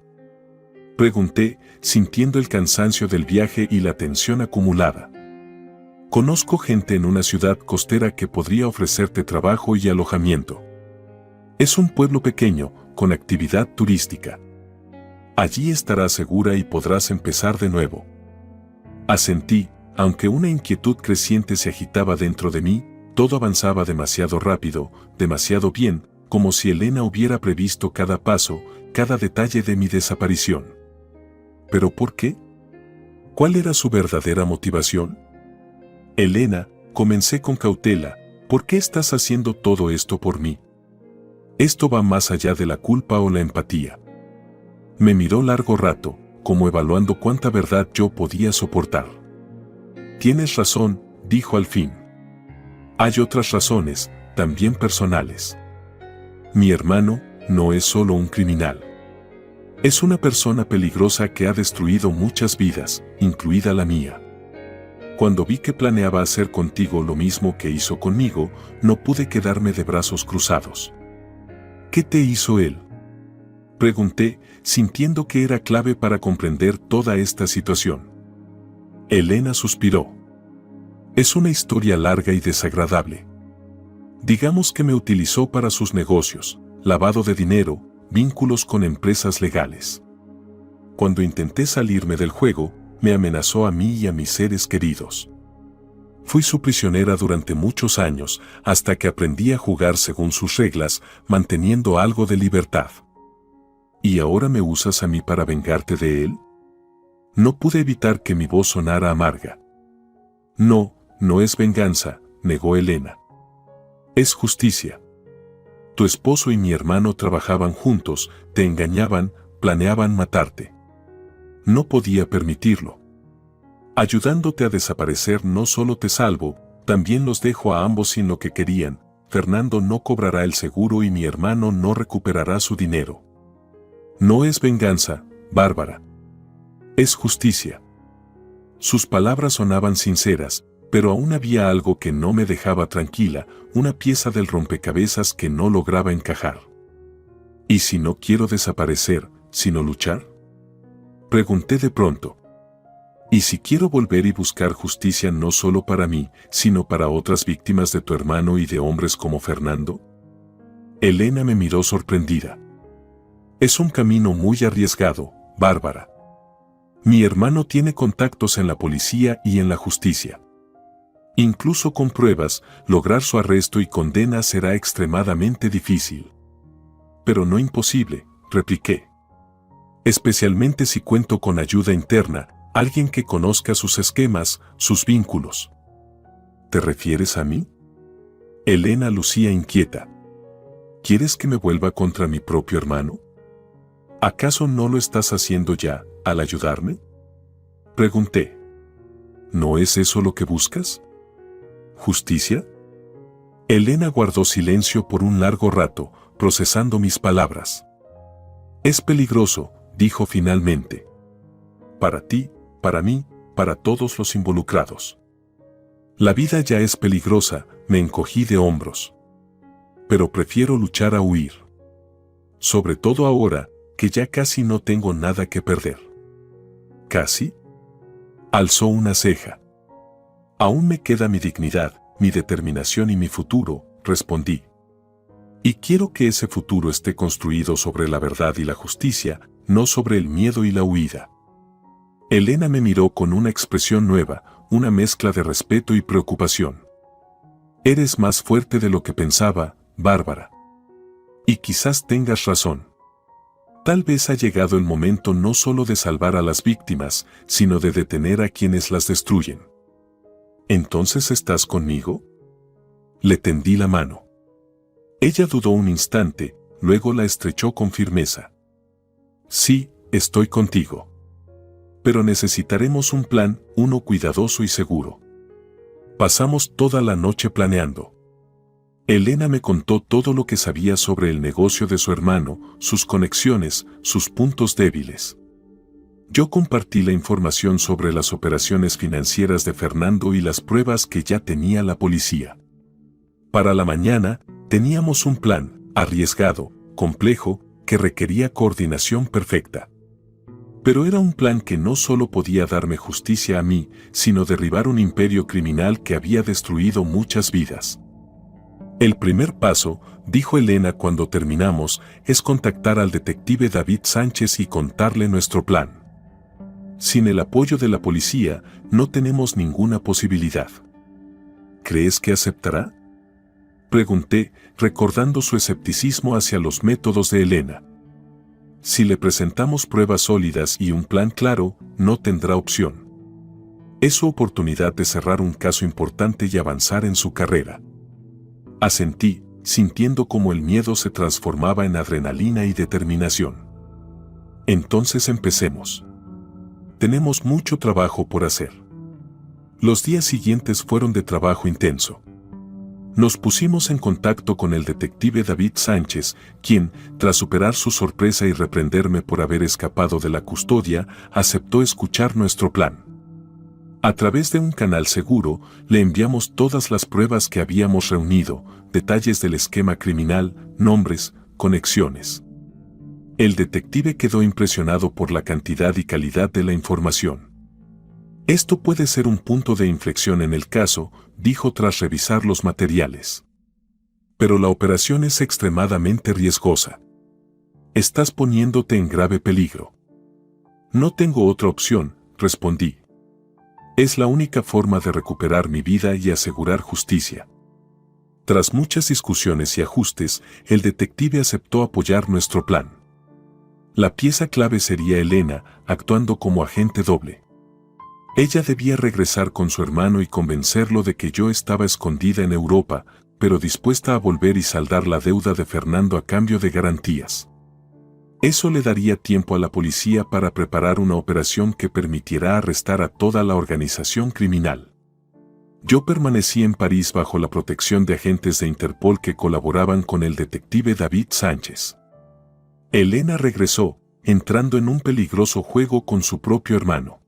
pregunté, sintiendo el cansancio del viaje y la tensión acumulada. «Conozco gente en una ciudad costera que podría ofrecerte trabajo y alojamiento. Es un pueblo pequeño, con actividad turística. Allí estarás segura y podrás empezar de nuevo». Asentí, aunque una inquietud creciente se agitaba dentro de mí. Todo avanzaba demasiado rápido, demasiado bien, como si Elena hubiera previsto cada paso, cada detalle de mi desaparición. ¿Pero por qué? ¿Cuál era su verdadera motivación? «Elena», comencé con cautela, «¿por qué estás haciendo todo esto por mí? Esto va más allá de la culpa o la empatía». Me miró largo rato, como evaluando cuánta verdad yo podía soportar. «Tienes razón», dijo al fin. «Hay otras razones, también personales. Mi hermano no es solo un criminal. Es una persona peligrosa que ha destruido muchas vidas, incluida la mía. Cuando vi que planeaba hacer contigo lo mismo que hizo conmigo, no pude quedarme de brazos cruzados». «¿Qué te hizo él?», pregunté, sintiendo que era clave para comprender toda esta situación. Elena suspiró. «Es una historia larga y desagradable. Digamos que me utilizó para sus negocios, lavado de dinero, vínculos con empresas legales. Cuando intenté salirme del juego, me amenazó a mí y a mis seres queridos. Fui su prisionera durante muchos años, hasta que aprendí a jugar según sus reglas, manteniendo algo de libertad. ¿Y ahora me usas a mí para vengarte de él? No pude evitar que mi voz sonara amarga. No, no es venganza, negó Elena. Es justicia. Tu esposo y mi hermano trabajaban juntos, te engañaban, planeaban matarte. No podía permitirlo. Ayudándote a desaparecer no solo te salvo, también los dejo a ambos sin lo que querían. Fernando no cobrará el seguro y mi hermano no recuperará su dinero. No es venganza, Bárbara. Es justicia. Sus palabras sonaban sinceras, pero aún había algo que no me dejaba tranquila, una pieza del rompecabezas que no lograba encajar. ¿Y si no quiero desaparecer, sino luchar? Pregunté de pronto. ¿Y si quiero volver y buscar justicia no solo para mí, sino para otras víctimas de tu hermano y de hombres como Fernando? Elena me miró sorprendida. Es un camino muy arriesgado, Bárbara. Mi hermano tiene contactos en la policía y en la justicia. Incluso con pruebas, lograr su arresto y condena será extremadamente difícil. Pero no imposible, repliqué. Especialmente si cuento con ayuda interna, alguien que conozca sus esquemas, sus vínculos. ¿Te refieres a mí? Elena lucía inquieta. ¿Quieres que me vuelva contra mi propio hermano? ¿Acaso no lo estás haciendo ya, al ayudarme? Pregunté. ¿No es eso lo que buscas? ¿Justicia? Elena guardó silencio por un largo rato, procesando mis palabras. Es peligroso, dijo finalmente. Para ti, para mí, para todos los involucrados. La vida ya es peligrosa, me encogí de hombros. Pero prefiero luchar a huir. Sobre todo ahora, que ya casi no tengo nada que perder. ¿Casi? Alzó una ceja. Aún me queda mi dignidad, mi determinación y mi futuro, respondí. Y quiero que ese futuro esté construido sobre la verdad y la justicia, no sobre el miedo y la huida. Elena me miró con una expresión nueva, una mezcla de respeto y preocupación. Eres más fuerte de lo que pensaba, Bárbara. Y quizás tengas razón. Tal vez ha llegado el momento no solo de salvar a las víctimas, sino de detener a quienes las destruyen. ¿Entonces estás conmigo? Le tendí la mano. Ella dudó un instante, luego la estrechó con firmeza. Sí, estoy contigo. Pero necesitaremos un plan, uno cuidadoso y seguro. Pasamos toda la noche planeando. Elena me contó todo lo que sabía sobre el negocio de su hermano, sus conexiones, sus puntos débiles. Yo compartí la información sobre las operaciones financieras de Fernando y las pruebas que ya tenía la policía. Para la mañana, teníamos un plan, arriesgado, complejo, que requería coordinación perfecta. Pero era un plan que no solo podía darme justicia a mí, sino derribar un imperio criminal que había destruido muchas vidas. El primer paso, dijo Elena cuando terminamos, es contactar al detective David Sánchez y contarle nuestro plan. Sin el apoyo de la policía, no tenemos ninguna posibilidad. ¿Crees que aceptará? Pregunté, recordando su escepticismo hacia los métodos de Elena. Si le presentamos pruebas sólidas y un plan claro, no tendrá opción. Es su oportunidad de cerrar un caso importante y avanzar en su carrera. Asentí, sintiendo cómo el miedo se transformaba en adrenalina y determinación. Entonces empecemos. Tenemos mucho trabajo por hacer. Los días siguientes fueron de trabajo intenso. Nos pusimos en contacto con el detective David Sánchez, quien, tras superar su sorpresa y reprenderme por haber escapado de la custodia, aceptó escuchar nuestro plan. A través de un canal seguro, le enviamos todas las pruebas que habíamos reunido, detalles del esquema criminal, nombres, conexiones. El detective quedó impresionado por la cantidad y calidad de la información. Esto puede ser un punto de inflexión en el caso, dijo tras revisar los materiales. Pero la operación es extremadamente riesgosa. Estás poniéndote en grave peligro. No tengo otra opción, respondí. Es la única forma de recuperar mi vida y asegurar justicia. Tras muchas discusiones y ajustes, el detective aceptó apoyar nuestro plan. La pieza clave sería Elena, actuando como agente doble. Ella debía regresar con su hermano y convencerlo de que yo estaba escondida en Europa, pero dispuesta a volver y saldar la deuda de Fernando a cambio de garantías. Eso le daría tiempo a la policía para preparar una operación que permitiera arrestar a toda la organización criminal. Yo permanecí en París bajo la protección de agentes de Interpol que colaboraban con el detective David Sánchez. Elena regresó, entrando en un peligroso juego con su propio hermano.